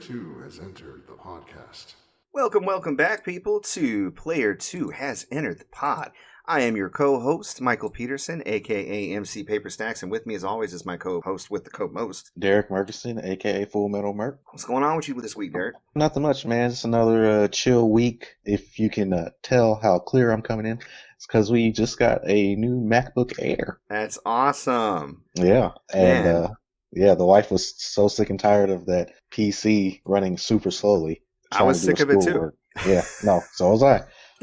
2 has entered the podcast. Welcome back, people, to Player 2 has entered the pod. I am your co-host, Michael Peterson, a.k.a. MC Paperstacks, and with me, as always, is my co-host with the co-most, Derrick Murkison, a.k.a. Full Metal Merc. What's going on with you this week, Derrick? Nothing much, man. Just another chill week. If you can tell how clear I'm coming in, it's because we just got a new MacBook Air. That's awesome. Yeah, and the wife was so sick and tired of that PC running super slowly. I was sick of it too. Yeah, no, so was I.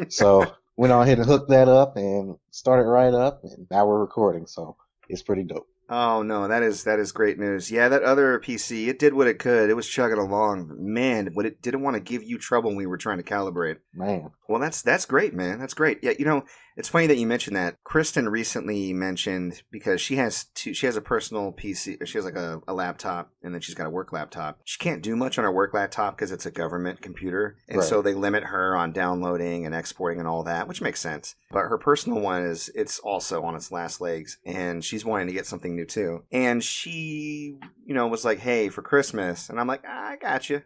So went on ahead and hooked that up and started right up, and now we're recording, so it's pretty dope. Oh, no, that is great news. Yeah, that other PC, it did what it could. It was chugging along. Man, but it didn't want to give you trouble when we were trying to calibrate. Man. Well, that's great, man. That's great. Yeah, you know, it's funny that you mentioned that. Kristen recently mentioned, because she has a personal PC. She has like a laptop, and then she's got a work laptop. She can't do much on her work laptop because it's a government computer. And so they limit her on downloading and exporting and all that, which makes sense. But her personal one it's also on its last legs, and she's wanting to get something new too. And she, was like, hey, for Christmas. And I'm like, I got you.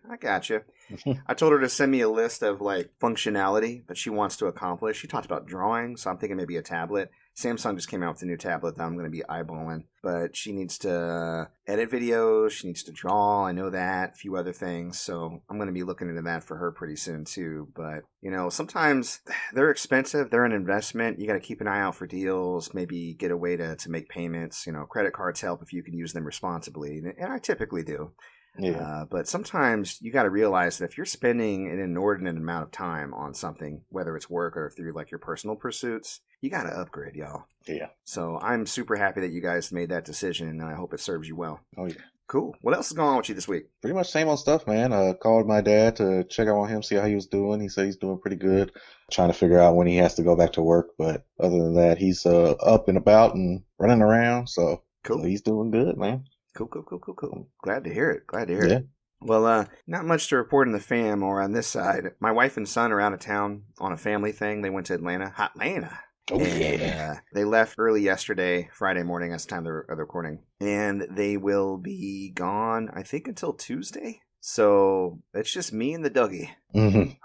I told her to send me a list of like functionality that she wants to accomplish. She talked about drawing, so I'm thinking maybe a tablet. Samsung just came out with a new tablet that I'm going to be eyeballing. But she needs to edit videos. She needs to draw. I know that. A few other things. So I'm going to be looking into that for her pretty soon too. But, sometimes they're expensive. They're an investment. You got to keep an eye out for deals. Maybe get a way to make payments. Credit cards help if you can use them responsibly. And I typically do. Yeah. But sometimes you got to realize that if you're spending an inordinate amount of time on something, whether it's work or through like your personal pursuits, you got to upgrade, y'all. Yeah. So I'm super happy that you guys made that decision, and I hope it serves you well. Oh, yeah. Cool. What else is going on with you this week? Pretty much same old stuff, man. Called my dad to check out on him, see how he was doing. He said he's doing pretty good. Trying to figure out when he has to go back to work. But other than that, he's up and about and running around. So, cool. So he's doing good, man. Cool. Glad to hear it. Yeah. Well, not much to report in the fam or on this side. My wife and son are out of town on a family thing. They went to Atlanta. Hotlanta. Oh, and, yeah. They left early yesterday, Friday morning. That's the time they're recording. And they will be gone, I think, until Tuesday. So it's just me and the Dougie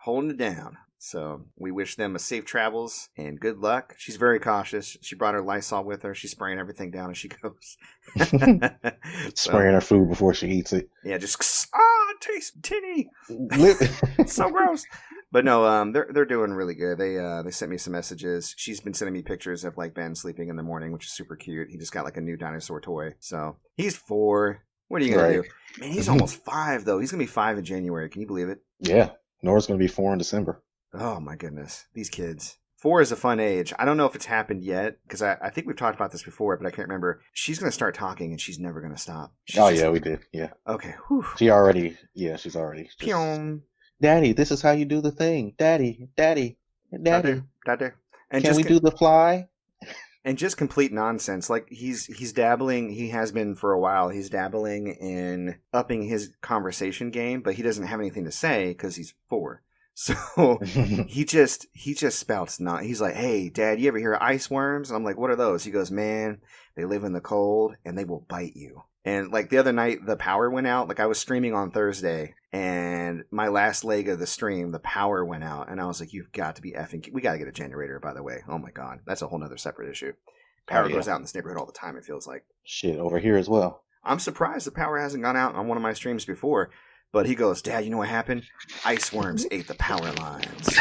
holding it down. So we wish them a safe travels and good luck. She's very cautious. She brought her Lysol with her. She's spraying everything down as she goes. Spraying her food before she eats it. Yeah, just, it tastes tinny. So gross. But no, they're doing really good. They sent me some messages. She's been sending me pictures of like Ben sleeping in the morning, which is super cute. He just got like a new dinosaur toy. So he's 4. What are you going to do? Man, he's almost 5 though. He's going to be 5 in January. Can you believe it? Yeah. Nora's going to be 4 in December. Oh my goodness. These kids. 4 is a fun age. I don't know if it's happened yet, because I think we've talked about this before, but I can't remember. She's going to start talking, and she's never going to stop. Yeah, we did. Yeah. Okay. Whew. She's already just, Daddy, this is how you do the thing. Daddy. Daddy. And can we do the fly? And just complete nonsense. Like he's dabbling. He has been for a while. He's dabbling in upping his conversation game, but he doesn't have anything to say because he's 4. So he just spouts not. He's like, hey, Dad, you ever hear of ice worms? And I'm like, what are those? He goes, man, they live in the cold and they will bite you. And like the other night, the power went out. Like I was streaming on Thursday, and my last leg of the stream, the power went out. And I was like, you've got to be effing. We got to get a generator, by the way. Oh my God. That's a whole nother separate issue. Power goes out in this neighborhood all the time, it feels like. Shit, over here as well. I'm surprised the power hasn't gone out on one of my streams before. But he goes, Dad, you know what happened? Ice worms ate the power lines.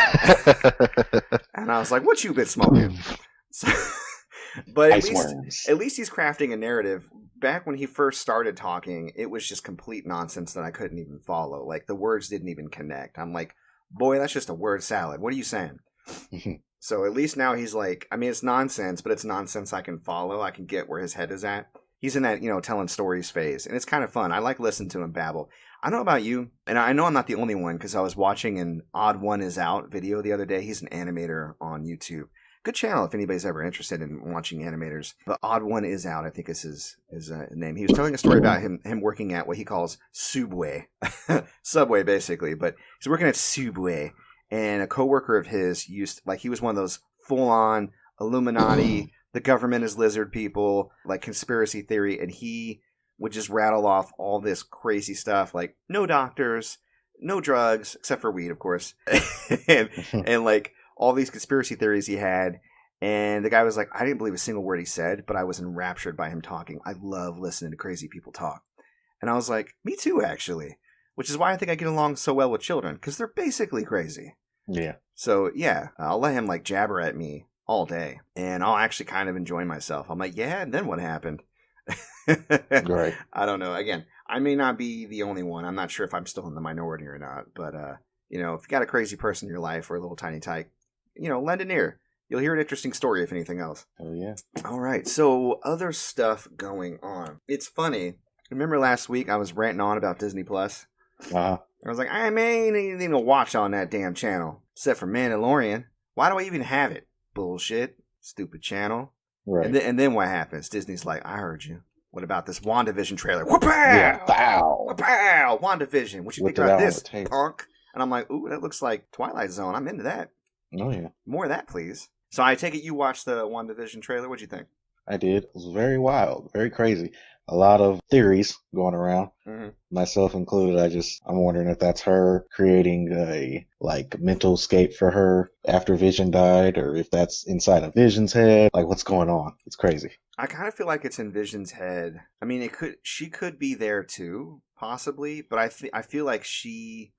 And I was like, what you been smoking? So, but at least he's crafting a narrative. Back when he first started talking, it was just complete nonsense that I couldn't even follow. Like, the words didn't even connect. I'm like, boy, that's just a word salad. What are you saying? So at least now he's like, I mean, it's nonsense, but it's nonsense I can follow. I can get where his head is at. He's in that, telling stories phase. And it's kind of fun. I like listening to him babble. I don't know about you, and I know I'm not the only one, because I was watching an Odd One Is Out video the other day. He's an animator on YouTube. Good channel if anybody's ever interested in watching animators. But Odd One Is Out, I think is his name. He was telling a story about him working at what he calls Subway. Subway, basically. But he's working at Subway, and a coworker of his he was one of those full-on Illuminati, the government is lizard people, like conspiracy theory, and he would just rattle off all this crazy stuff, like no doctors, no drugs, except for weed, of course, and like all these conspiracy theories he had. And the guy was like, I didn't believe a single word he said, but I was enraptured by him talking. I love listening to crazy people talk. And I was like, me too, actually. Which is why I think I get along so well with children, because they're basically crazy. Yeah. So, yeah, I'll let him like jabber at me all day, and I'll actually kind of enjoy myself. I'm like, yeah, and then what happened? Right. I don't know. Again, I may not be the only one. I'm not sure if I'm still in the minority or not. But, you know, if you got a crazy person in your life or a little tiny tyke, you know, lend an ear. You'll hear an interesting story, if anything else. Oh, yeah. All right. So, other stuff going on. It's funny. Remember last week I was ranting on about Disney Plus? Uh-huh. I was like, I ain't even watch on that damn channel, except for Mandalorian. Why do I even have it? Bullshit. Stupid channel. Right. And then what happens? Disney's like, I heard you. What about this WandaVision trailer? Wha-pow! Yeah. Wow. Wha-pow! WandaVision. What you Whipped think it about out this, on the tape. punk? And I'm like, ooh, that looks like Twilight Zone. I'm into that. Oh, yeah. More of that, please. So I take it you watched the WandaVision trailer. What'd you think? I did. It was very wild, very crazy. A lot of theories going around, myself included. I'm wondering if that's her creating a mental escape for her after Vision died, or if that's inside of Vision's head. Like, what's going on? It's crazy. I kind of feel like it's in Vision's head. I mean, she could be there too, possibly, but I feel like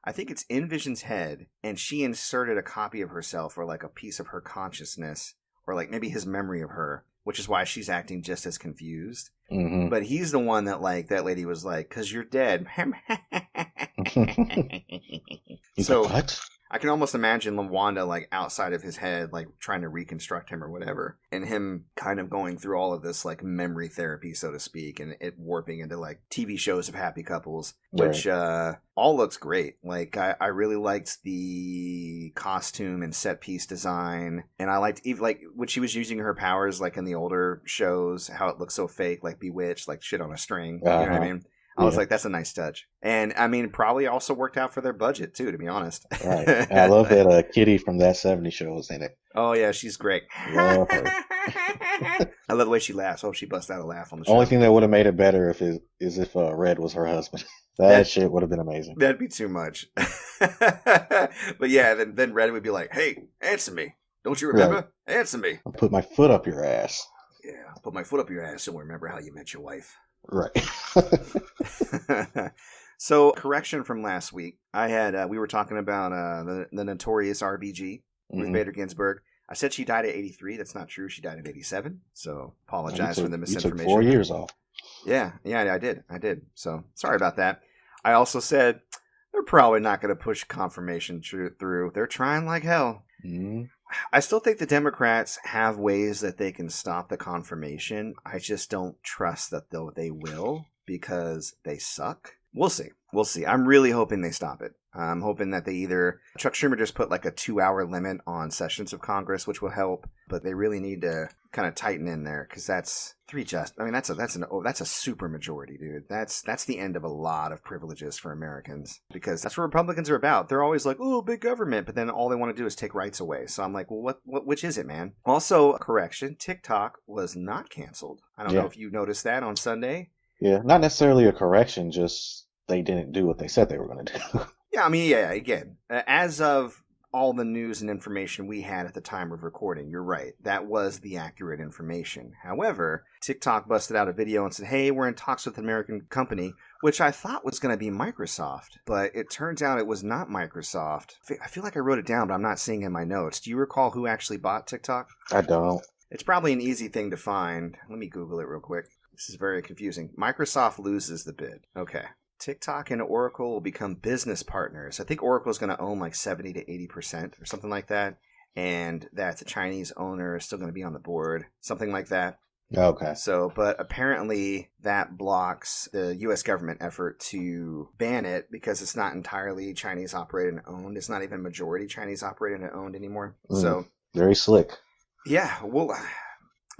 I think it's in Vision's head, and she inserted a copy of herself or like a piece of her consciousness, or like maybe his memory of her, which is why she's acting just as confused. Mm-hmm. But he's the one that like that lady was like, "'Cause you're dead." He's So like, what? I can almost imagine Wanda like outside of his head, like trying to reconstruct him or whatever, and him kind of going through all of this like memory therapy, so to speak, and it warping into like TV shows of happy couples, which all looks great. Like I really liked the costume and set piece design, and I liked even like when she was using her powers, like in the older shows, how it looks so fake, like Bewitched, like shit on a string. You know what I mean? I was like, that's a nice touch. And, I mean, probably also worked out for their budget, too, to be honest. Right. And I love that Kitty from That 70 Show is in it. Oh, yeah, she's great. Love her. I love the way she laughs. Oh, she busts out a laugh on the show. Only thing that would have made it better is if Red was her husband. That shit would have been amazing. That'd be too much. But, yeah, then Red would be like, hey, answer me. Don't you remember? Right. Answer me. I'll put my foot up your ass. Yeah, I'll put my foot up your ass. You'll remember how you met your wife. Right. So, correction from last week. We were talking about the notorious RBG with Bader Ginsburg. I said she died at 83. That's not true. She died at 87. So, apologize for the misinformation. You took 4 years off. Yeah, I did. So, sorry about that. I also said they're probably not going to push confirmation through. They're trying like hell. Mm-hmm. I still think the Democrats have ways that they can stop the confirmation. I just don't trust that they will, because they suck. We'll see. I'm really hoping they stop it. I'm hoping that they either... Chuck Schumer just put like a 2-hour limit on sessions of Congress, which will help, but they really need to kind of tighten in there, because that's that's a super majority, dude. That's the end of a lot of privileges for Americans, because that's what Republicans are about. They're always like, oh, big government, but then all they want to do is take rights away. So I'm like, well, which is it, man? Also, correction, TikTok was not canceled. I don't know if you noticed that on Sunday. Yeah, not necessarily a correction, just they didn't do what they said they were going to do. Yeah, I mean, again, as of all the news and information we had at the time of recording, you're right. That was the accurate information. However, TikTok busted out a video and said, hey, we're in talks with an American company, which I thought was going to be Microsoft. But it turns out it was not Microsoft. I feel like I wrote it down, but I'm not seeing it in my notes. Do you recall who actually bought TikTok? I don't. It's probably an easy thing to find. Let me Google it real quick. This is very confusing. Microsoft loses the bid. Okay. TikTok and Oracle will become business partners. I think Oracle is going to own like 70 to 80% or something like that. And that the Chinese owner is still going to be on the board. Something like that. Okay. So, but apparently that blocks the U.S. government effort to ban it, because it's not entirely Chinese operated and owned. It's not even majority Chinese operated and owned anymore. So very slick. Yeah, well,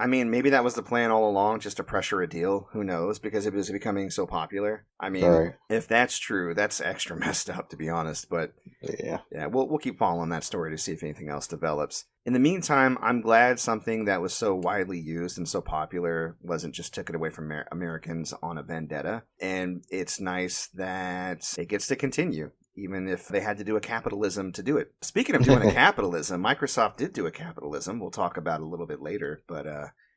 I mean, maybe that was the plan all along, just to pressure a deal. Who knows? Because it was becoming so popular. I mean, Right. if that's true, that's extra messed up, to be honest. But Yeah. we'll keep following that story to see if anything else develops. In the meantime, I'm glad something that was so widely used and so popular wasn't just taken away from Americans on a vendetta. And it's nice that it gets to continue, even if they had to do a capitalism to do it. Speaking of doing a capitalism, Microsoft did do a capitalism. We'll talk about it a little bit later, but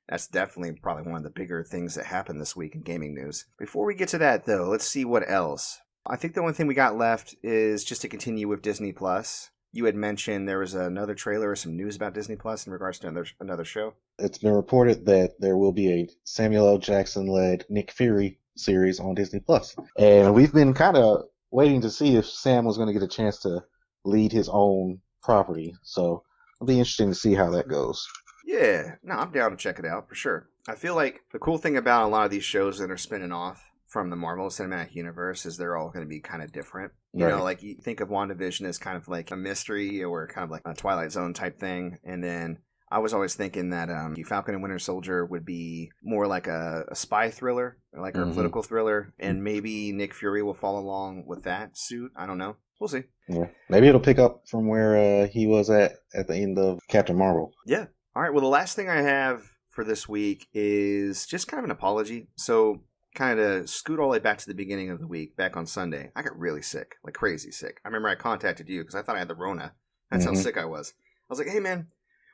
that's definitely probably one of the bigger things that happened this week in gaming news. Before we get to that, though, let's see what else. I think the only thing we got left is just to continue with Disney Plus. You had mentioned there was another trailer or some news about Disney Plus in regards to another show. It's been reported that there will be a Samuel L. Jackson-led Nick Fury series on Disney Plus. And we've been kind of waiting to see if Sam was going to get a chance to lead his own property. So it'll be interesting to see how that goes. Yeah, no, I'm down to check it out for sure. I feel like the cool thing about a lot of these shows that are spinning off from the Marvel Cinematic Universe is they're all going to be kind of different. You know, like you think of WandaVision as kind of like a mystery or kind of like a Twilight Zone type thing. And then I was always thinking that Falcon and Winter Soldier would be more like a spy thriller, or like a political thriller. And maybe Nick Fury will follow along with that suit. I don't know. We'll see. Yeah, maybe it'll pick up from where he was at the end of Captain Marvel. Yeah. All right. Well, the last thing I have for this week is just kind of an apology. So kind of scoot all the way back to the beginning of the week, back on Sunday, I got really sick, like crazy sick. I remember I contacted you because I thought I had the Rona. That's how sick I was. I was like, hey, man,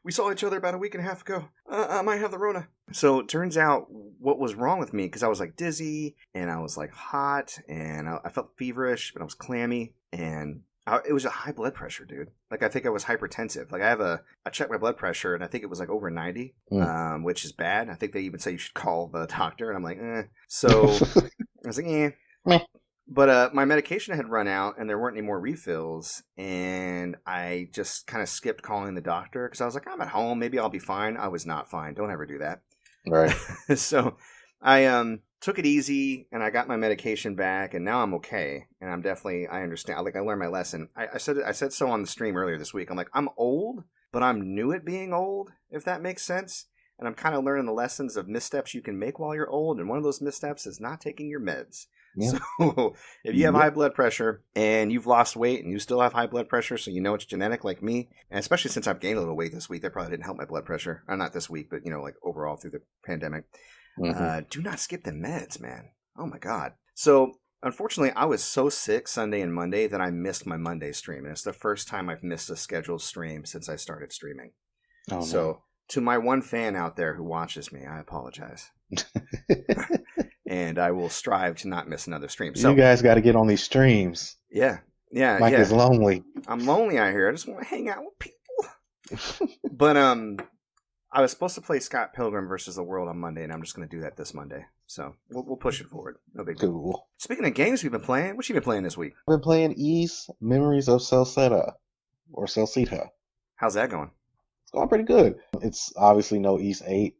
we saw each other about a week and a half ago. I might have the Rona. So it turns out what was wrong with me, because I was like dizzy and I was like hot and I felt feverish, but I was clammy and it was a high blood pressure, dude. Like, I think I was hypertensive. Like, I checked my blood pressure, and I think it was like over 90, which is bad. I think they even say you should call the doctor, and I'm like, eh. So I was like, eh. But my medication had run out, and there weren't any more refills, and I just kind of skipped calling the doctor, because I was like, I'm at home. Maybe I'll be fine. I was not fine. Don't ever do that. Right. So I took it easy, and I got my medication back, and now I'm okay. And I understand. Like, I learned my lesson. I said so on the stream earlier this week. I'm like, I'm old, but I'm new at being old, if that makes sense. And I'm kind of learning the lessons of missteps you can make while you're old. And one of those missteps is not taking your meds. Yeah. So if you have high blood pressure and you've lost weight and you still have high blood pressure, so you know it's genetic like me, and especially since I've gained a little weight this week, that probably didn't help my blood pressure. Not this week, but, like overall through the pandemic. Do not skip the meds, man. Oh my God. So unfortunately, I was so sick Sunday and Monday that I missed my Monday stream. And it's the first time I've missed a scheduled stream since I started streaming. Oh, so no. To my one fan out there who watches me, I apologize. And I will strive to not miss another stream. So you guys got to get on these streams. Yeah. Mike is lonely. I'm lonely out here. I just want to hang out with people. But I was supposed to play Scott Pilgrim versus the World on Monday, and I'm just going to do that this Monday. So we'll push it forward. No big deal. Cool. Speaking of games we've been playing, what you been playing this week? I've been playing Ys Memories of Celceta, or Celceta. How's that going? It's going pretty good. It's obviously no Ys 8.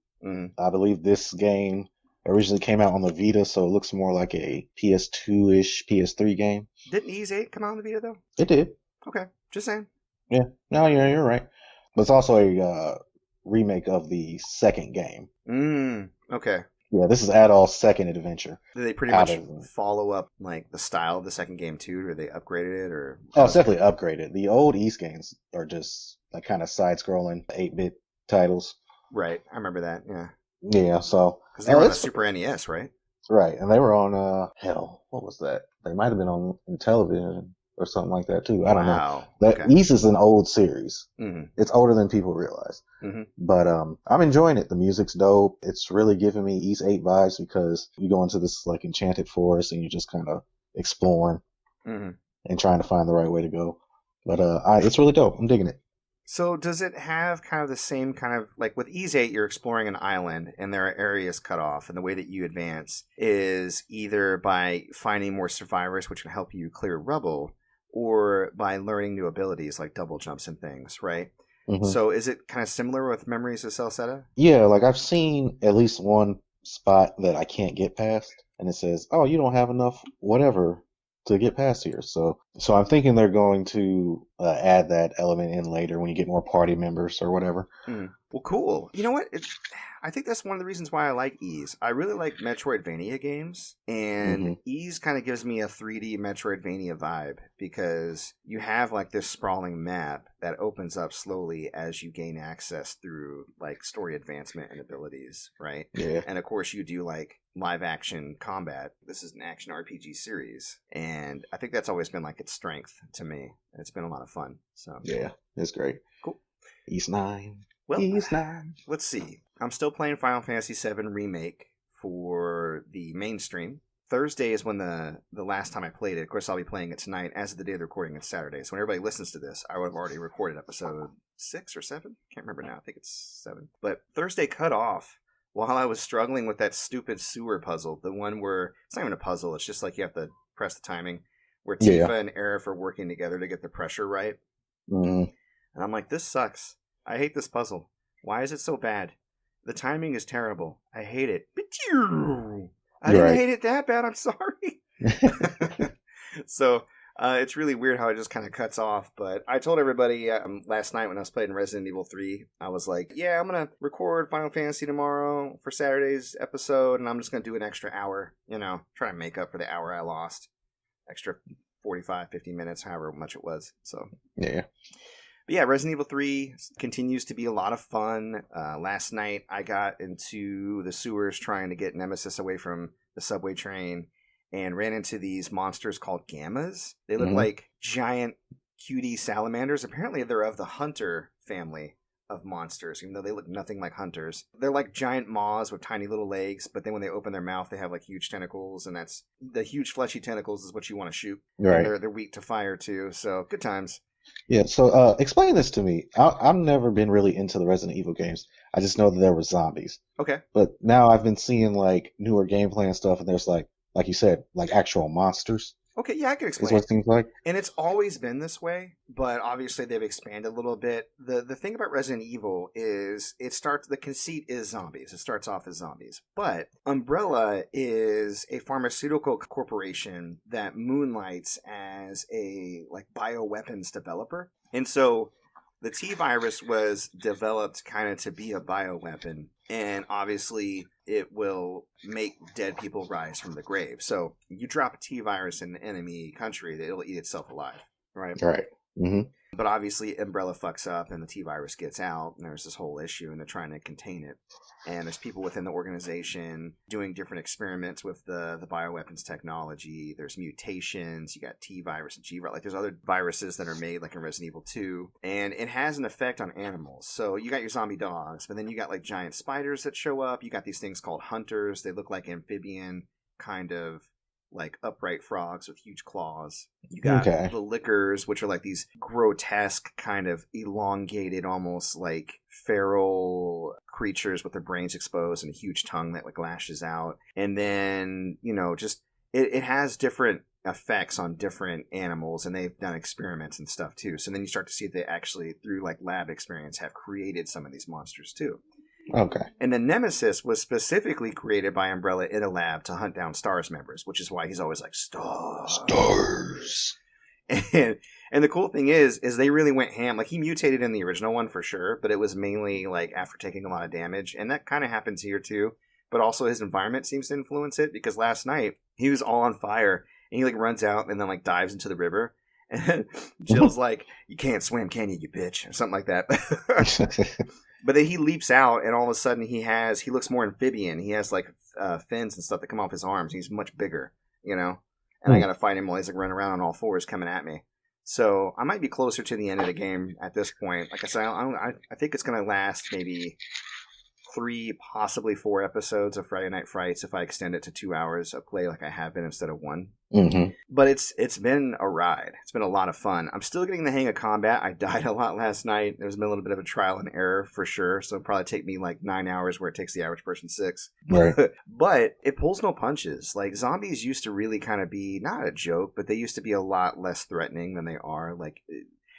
I believe this game originally came out on the Vita, so it looks more like a PS2-ish, PS3 game. Didn't Ys 8 come out on the Vita, though? It did. Okay, just saying. Yeah, no, you're right. But it's also a remake of the second game. Okay. Yeah, this is Adol's second adventure. Did they pretty much follow up like the style of the second game too, or they upgraded it, or? Oh, it's definitely upgraded. The old Ys games are just like kind of side-scrolling 8-bit titles. Right, I remember that. Yeah. Yeah, so because they were on the Super NES, right? Right, and they were on what was that? They might have been on television or something like that too. I don't know. That Ys is an old series. It's older than people realize. But I'm enjoying it. The music's dope. It's really giving me Ys 8 vibes because you go into this like enchanted forest and you're just kind of exploring and trying to find the right way to go. But it's really dope. I'm digging it. So does it have kind of the same kind of, like with Ys 8, you're exploring an island and there are areas cut off, and the way that you advance is either by finding more survivors, which can help you clear rubble, or by learning new abilities like double jumps and things, right? So is it kind of similar with Memories of Celceta? Yeah, like I've seen at least one spot that I can't get past, and it says, oh, you don't have enough whatever to get past here. So I'm thinking they're going to add that element in later when you get more party members or whatever. Well, cool. You know what? I think that's one of the reasons why I like Ys. I really like Metroidvania games, and Ys kind of gives me a 3D Metroidvania vibe because you have like this sprawling map that opens up slowly as you gain access through like story advancement and abilities, right? Yeah. And of course, you do like live action combat. This is an action RPG series, and I think that's always been like its strength to me. It's been a lot of fun. So yeah, it's great. Cool. Ys 9. Well, Ys 9. Let's see. I'm still playing Final Fantasy VII Remake for the mainstream. Thursday is when the last time I played it. Of course, I'll be playing it tonight. As of the day of the recording, it's Saturday. So when everybody listens to this, I would have already recorded episode 6 or 7. Can't remember now. I think it's 7. But Thursday cut off while I was struggling with that stupid sewer puzzle. The one where it's not even a puzzle. It's just like you have to press the timing. Where Tifa and Aerith are working together to get the pressure right. And I'm like, this sucks. I hate this puzzle. Why is it so bad? The timing is terrible. I hate it. I didn't hate it that bad. I'm sorry. So it's really weird how it just kind of cuts off. But I told everybody last night when I was playing Resident Evil 3, I was like, yeah, I'm going to record Final Fantasy tomorrow for Saturday's episode. And I'm just going to do an extra hour, try to make up for the hour I lost. Extra 45, 50 minutes, however much it was. So yeah. But yeah, Resident Evil 3 continues to be a lot of fun. Last night, I got into the sewers trying to get Nemesis away from the subway train and ran into these monsters called Gammas. They look like giant cutie salamanders. Apparently, they're of the hunter family of monsters, even though they look nothing like hunters. They're like giant maws with tiny little legs, but then when they open their mouth, they have like huge tentacles, and that's the huge fleshy tentacles is what you want to shoot. Right. They're weak to fire, too, so good times. Yeah, so explain this to me. I've never been really into the Resident Evil games. I just know that there were zombies. Okay. But now I've been seeing like newer gameplay and stuff, and there's like you said, like actual monsters. Okay, yeah, I can explain. Is what it seems like. And it's always been this way, but obviously they've expanded a little bit. The thing about Resident Evil is the conceit is zombies. It starts off as zombies. But Umbrella is a pharmaceutical corporation that moonlights as a like bioweapons developer. And so the T-virus was developed kind of to be a bioweapon, and obviously it will make dead people rise from the grave. So you drop a T-virus in an enemy country, it'll eat itself alive, right? Right. But obviously Umbrella fucks up and the T-virus gets out, and there's this whole issue, and they're trying to contain it. And there's people within the organization doing different experiments with the bioweapons technology. There's mutations. You got T-virus and G-virus. Like, there's other viruses that are made, like in Resident Evil 2. And it has an effect on animals. So you got your zombie dogs, but then you got, like, giant spiders that show up. You got these things called hunters. They look like amphibian kind of like upright frogs with huge claws. You got the lickers, which are like these grotesque kind of elongated, almost like feral creatures with their brains exposed and a huge tongue that like lashes out. And then, just it has different effects on different animals, and they've done experiments and stuff too. So then you start to see they actually, through like lab experience, have created some of these monsters too. Okay. And then Nemesis was specifically created by Umbrella in a lab to hunt down STARS members, which is why he's always like, Stars. And the cool thing is they really went ham. Like, he mutated in the original one for sure, but it was mainly like after taking a lot of damage. And that kind of happens here too. But also his environment seems to influence it, because last night he was all on fire and he like runs out and then like dives into the river. And Jill's like, you can't swim, can you bitch? Or something like that. But then he leaps out, and all of a sudden he looks more amphibian. He has like fins and stuff that come off his arms. He's much bigger, And I gotta fight him while he's like running around on all fours coming at me. So I might be closer to the end of the game at this point. Like I said, I think it's gonna last maybe 3, possibly 4 episodes of Friday Night Frights if I extend it to 2 hours of play like I have been instead of 1. But it's been a ride. It's been a lot of fun. I'm still getting the hang of combat. I died a lot last night. There's been a little bit of a trial and error for sure. So it'll probably take me like 9 hours where it takes the average person 6. Right. But it pulls no punches. Like, zombies used to really kind of be, not a joke, but they used to be a lot less threatening than they are. Like,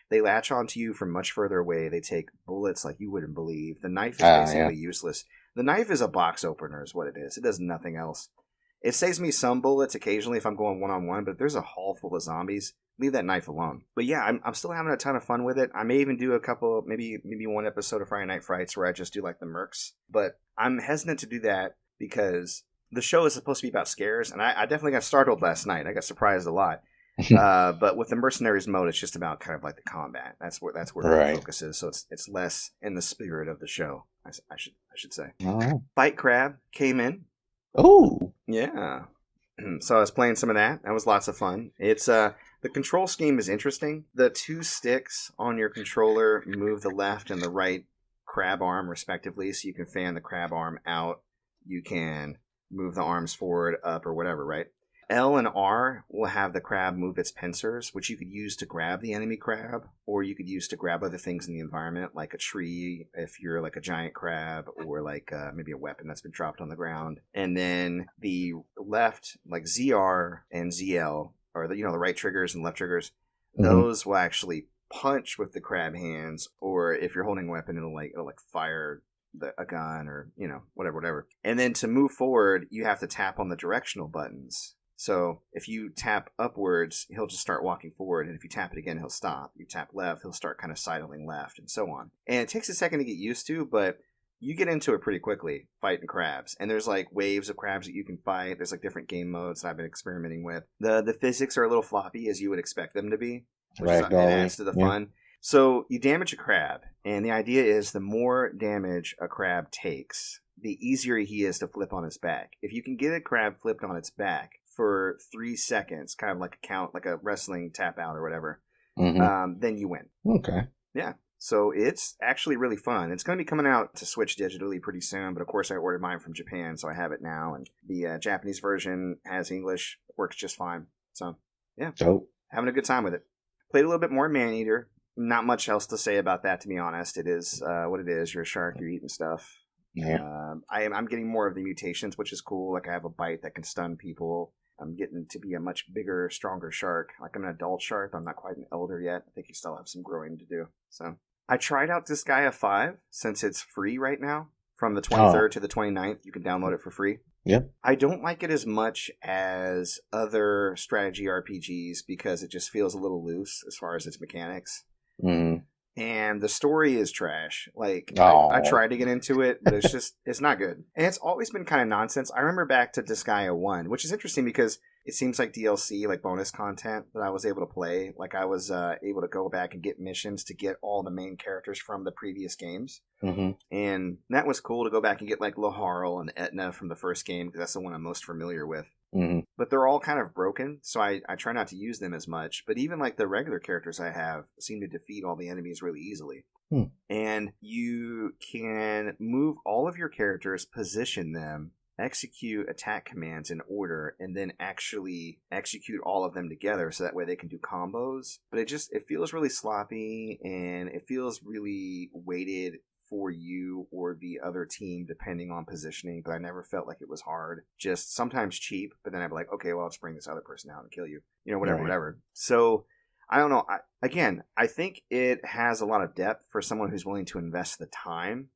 they latch onto you from much further away. They take bullets like you wouldn't believe. The knife is basically useless. The knife is a box opener is what it is. It does nothing else. It saves me some bullets occasionally if I'm going one-on-one, but if there's a hall full of zombies, leave that knife alone. But yeah, I'm still having a ton of fun with it. I may even do a couple, maybe one episode of Friday Night Frights where I just do like the mercs. But I'm hesitant to do that because the show is supposed to be about scares, and I definitely got startled last night. I got surprised a lot. But with the mercenaries mode, it's just about kind of like the combat. That's where the focus is. So it's less in the spirit of the show. I should say. All right. Fight Crab came in. Oh, Yeah. So I was playing some of that. That was lots of fun. It's the control scheme is interesting. The 2 sticks on your controller move the left and the right crab arm respectively, so you can fan the crab arm out. You can move the arms forward, up, or whatever, right? L and R will have the crab move its pincers, which you could use to grab the enemy crab, or you could use to grab other things in the environment, like a tree if you're like a giant crab, or like maybe a weapon that's been dropped on the ground. And then the left, like ZR and ZL, or the right triggers and left triggers, those will actually punch with the crab hands, or if you're holding a weapon, it'll fire a gun, or whatever. And then to move forward, you have to tap on the directional buttons. So if you tap upwards, he'll just start walking forward, and if you tap it again, he'll stop. You tap left, he'll start kind of sidling left, and so on. And it takes a second to get used to, but you get into it pretty quickly, fighting crabs. And there's like waves of crabs that you can fight. There's like different game modes that I've been experimenting with. The physics are a little floppy, as you would expect them to be, which adds to the fun. So you damage a crab, and the idea is the more damage a crab takes, the easier he is to flip on his back. If you can get a crab flipped on its back for 3 seconds, kind of like a count, like a wrestling tap out or whatever, then you win. Okay. Yeah. So it's actually really fun. It's going to be coming out to Switch digitally pretty soon, but of course I ordered mine from Japan, so I have it now. And the Japanese version has English, works just fine. So, yeah. Dope. Having a good time with it. Played a little bit more Maneater. Not much else to say about that, to be honest. It is what it is. You're a shark, you're eating stuff. Yeah. I'm getting more of the mutations, which is cool. Like I have a bite that can stun people. I'm getting to be a much bigger, stronger shark. Like I'm an adult shark. I'm not quite an elder yet. I think you still have some growing to do. So I tried out Disgaea 5 since it's free right now. From the 23rd to the 29th, you can download it for free. Yep. I don't like it as much as other strategy RPGs because it just feels a little loose as far as its mechanics. Mm. And the story is trash. Like, I tried to get into it, but it's not good. And it's always been kind of nonsense. I remember back to Disgaea 1, which is interesting because it seems like DLC, like bonus content that I was able to play. Like, I was able to go back and get missions to get all the main characters from the previous games. Mm-hmm. And that was cool to go back and get, like, Laharl and Etna from the first game, because that's the one I'm most familiar with. Mm-hmm. But they're all kind of broken, so I try not to use them as much. But even like the regular characters I have seem to defeat all the enemies really easily. And you can move all of your characters, position them, execute attack commands in order, and then actually execute all of them together so that way they can do combos. But it feels really sloppy, and it feels really weighted for you or the other team depending on positioning, but I never felt like it was hard. Just sometimes cheap, but then I'd be like, okay, well, I'll just bring this other person out and kill you. Whatever. So, I don't know. I think it has a lot of depth for someone who's willing to invest the time,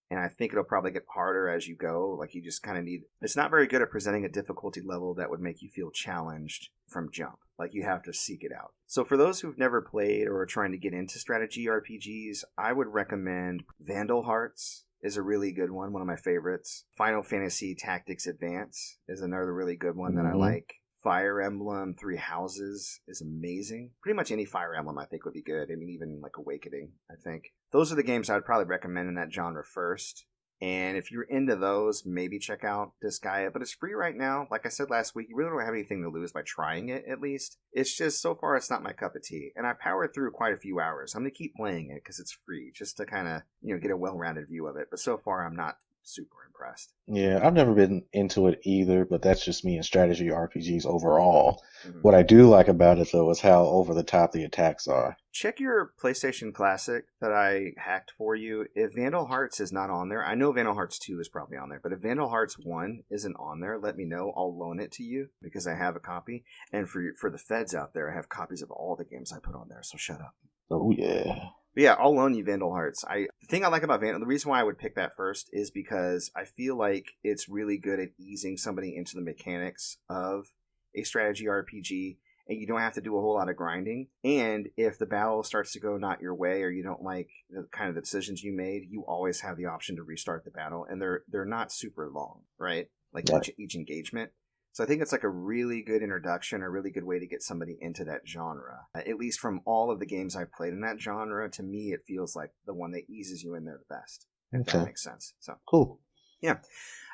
and I think it'll probably get harder as you go. Like, you just kind of need... It's not very good at presenting a difficulty level that would make you feel challenged from jump. Like, you have to seek it out. So for those who've never played or are trying to get into strategy RPGs, I would recommend Vandal Hearts is a really good one of my favorites. Final Fantasy Tactics Advance is another really good one that I like. Fire Emblem Three Houses is amazing. Pretty much any Fire Emblem I think would be good. I mean, even like Awakening, I think. Those are the games I would probably recommend in that genre first. And if you're into those, maybe check out Disgaea. But it's free right now. Like I said last week, you really don't have anything to lose by trying it, at least. It's just, so far, it's not my cup of tea. And I powered through quite a few hours. I'm going to keep playing it because it's free, just to kind of, get a well-rounded view of it. But so far, I'm not super impressed. Yeah, I've never been into it either, but that's just me in strategy RPGs overall. Mm-hmm. What I do like about it, though, is how over the top the attacks are. Check your PlayStation Classic that I hacked for you. If Vandal Hearts is not on there, I know Vandal Hearts 2 is probably on there, but if Vandal Hearts 1 isn't on there, let me know. I'll loan it to you because I have a copy. And for the feds out there, I have copies of all the games I put on there, so shut up. Oh, yeah. But yeah, I'll loan you Vandal Hearts. The thing I like about Vandal, the reason why I would pick that first is because I feel like it's really good at easing somebody into the mechanics of a strategy RPG, and you don't have to do a whole lot of grinding. And if the battle starts to go not your way, or you don't like the kind of the decisions you made, you always have the option to restart the battle, and they're not super long, right? Like each engagement. So I think it's like a really good introduction, a really good way to get somebody into that genre. At least from all of the games I've played in that genre, to me, it feels like the one that eases you in there the best. If that makes sense. So cool. Yeah.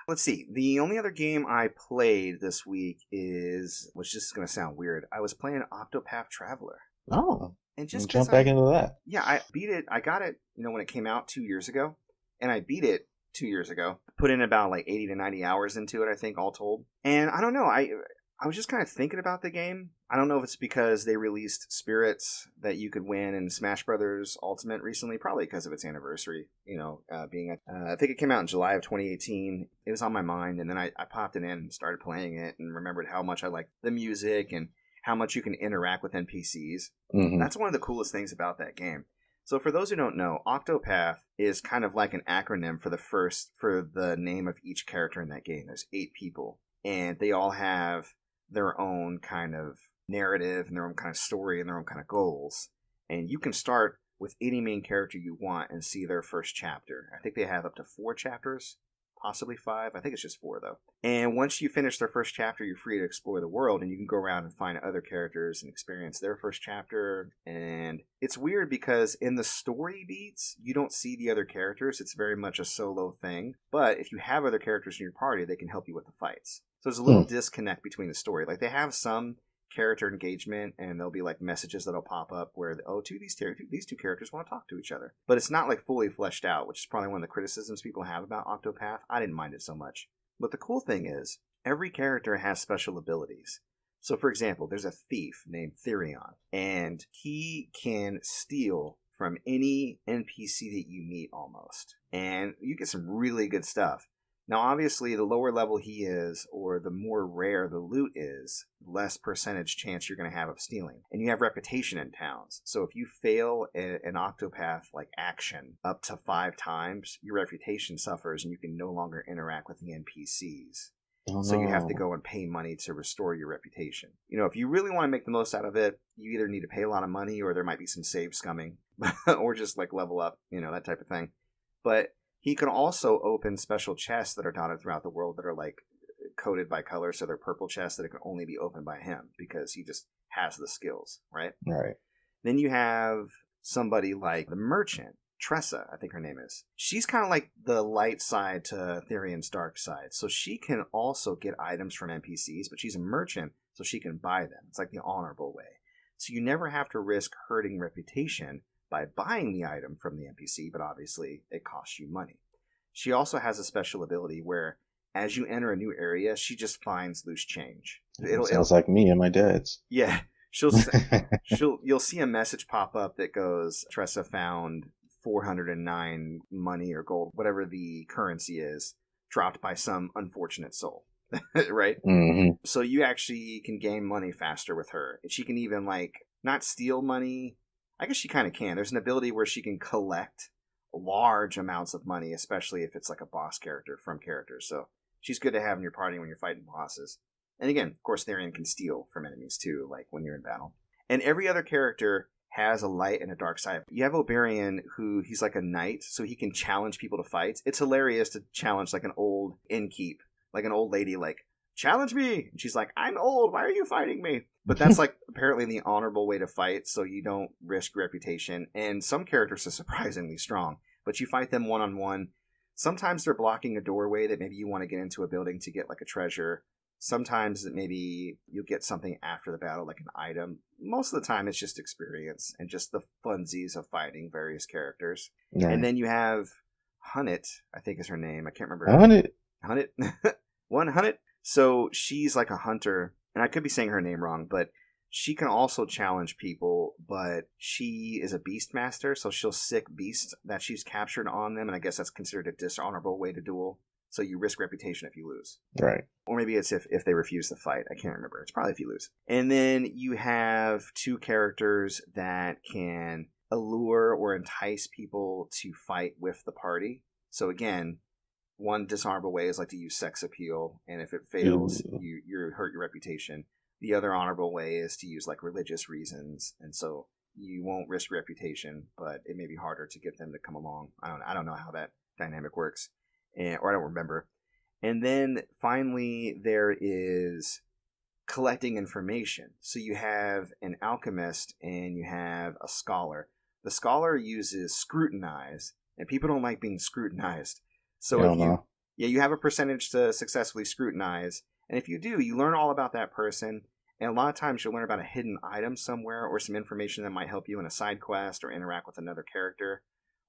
Let's see. The only other game I played this week which is going to sound weird, I was playing Octopath Traveler. Oh. And just jump back into that. Yeah, I beat it. I got it, when it came out 2 years ago. And I beat it 2 years ago. Put in about like 80 to 90 hours into it, I think, all told. And I don't know. I was just kind of thinking about the game. I don't know if it's because they released Spirits that you could win in Smash Brothers Ultimate recently, probably because of its anniversary, I think it came out in July of 2018. It was on my mind, and then I popped it in and started playing it and remembered how much I liked the music and how much you can interact with NPCs. Mm-hmm. That's one of the coolest things about that game. So for those who don't know, Octopath is kind of like an acronym for the name of each character in that game. There's 8 people, and they all have their own kind of narrative and their own kind of story and their own kind of goals. And you can start with any main character you want and see their first chapter. I think they have up to 4 chapters, possibly 5. I think it's just 4 though. And once you finish their first chapter, you're free to explore the world, and you can go around and find other characters and experience their first chapter. And it's weird because in the story beats, you don't see the other characters. It's very much a solo thing. But if you have other characters in your party, they can help you with the fights. So there's a little disconnect between the story. Like they have some character engagement, and there'll be like messages that'll pop up where these two characters want to talk to each other, but it's not like fully fleshed out, which is probably one of the criticisms people have about Octopath. I didn't mind it so much, but the cool thing is every character has special abilities. So for example, there's a thief named Therion, and he can steal from any NPC that you meet almost, and you get some really good stuff. Now, obviously, the lower level he is, or the more rare the loot is, less percentage chance you're going to have of stealing. And you have reputation in towns. So if you fail an Octopath like action up to 5 times, your reputation suffers and you can no longer interact with the NPCs. Oh, so you have to go and pay money to restore your reputation. If you really want to make the most out of it, you either need to pay a lot of money, or there might be some save scumming, or just like level up, that type of thing. But he can also open special chests that are dotted throughout the world that are like coded by color. So they're purple chests that can only be opened by him because he just has the skills, right? Right. Then you have somebody like the merchant, Tressa, I think her name is. She's kind of like the light side to Therion's dark side. So she can also get items from NPCs, but she's a merchant, so she can buy them. It's like the honorable way. So you never have to risk hurting reputation by buying the item from the NPC, but obviously it costs you money. She also has a special ability where as you enter a new area, she just finds loose change. Sounds like me and my dad's. Yeah. You'll see a message pop up that goes, Tressa found 409 money or gold, whatever the currency is, dropped by some unfortunate soul. Right? Mm-hmm. So you actually can gain money faster with her. She can even not steal money. I guess she kind of can. There's an ability where she can collect large amounts of money, especially if it's like a boss character from characters. So she's good to have in your party when you're fighting bosses. And again, of course, Therion can steal from enemies too, like when you're in battle. And every other character has a light and a dark side. You have Oberyn, who he's like a knight, so he can challenge people to fights. It's hilarious to challenge like an old innkeep, like an old lady, like, challenge me! And she's like, I'm old, why are you fighting me? But that's like apparently the honorable way to fight, so you don't risk reputation. And some characters are surprisingly strong, but you fight them one-on-one. Sometimes they're blocking a doorway that maybe you want to get into a building to get like a treasure. Sometimes maybe you'll get something after the battle, like an item. Most of the time it's just experience and just the funsies of fighting various characters. Yeah. And then you have Hunnet, I think is her name. I can't remember. Hunnet? 100? So she's like a hunter, and I could be saying her name wrong, but she can also challenge people, but she is a beast master, so she'll sick beasts that she's captured on them, and I guess that's considered a dishonorable way to duel. So you risk reputation if you lose. Right. Or maybe it's if they refuse the fight. I can't remember. It's probably if you lose. And then you have 2 characters that can allure or entice people to fight with the party. So again, one dishonorable way is like to use sex appeal, and if it fails, you hurt your reputation. The other honorable way is to use like religious reasons, and so you won't risk your reputation, but it may be harder to get them to come along. I don't know how that dynamic works, or I don't remember. And then finally, there is collecting information. So you have an alchemist and you have a scholar. The scholar uses scrutinize, and people don't like being scrutinized. So you have a percentage to successfully scrutinize, and if you do, you learn all about that person. And a lot of times you'll learn about a hidden item somewhere or some information that might help you in a side quest or interact with another character.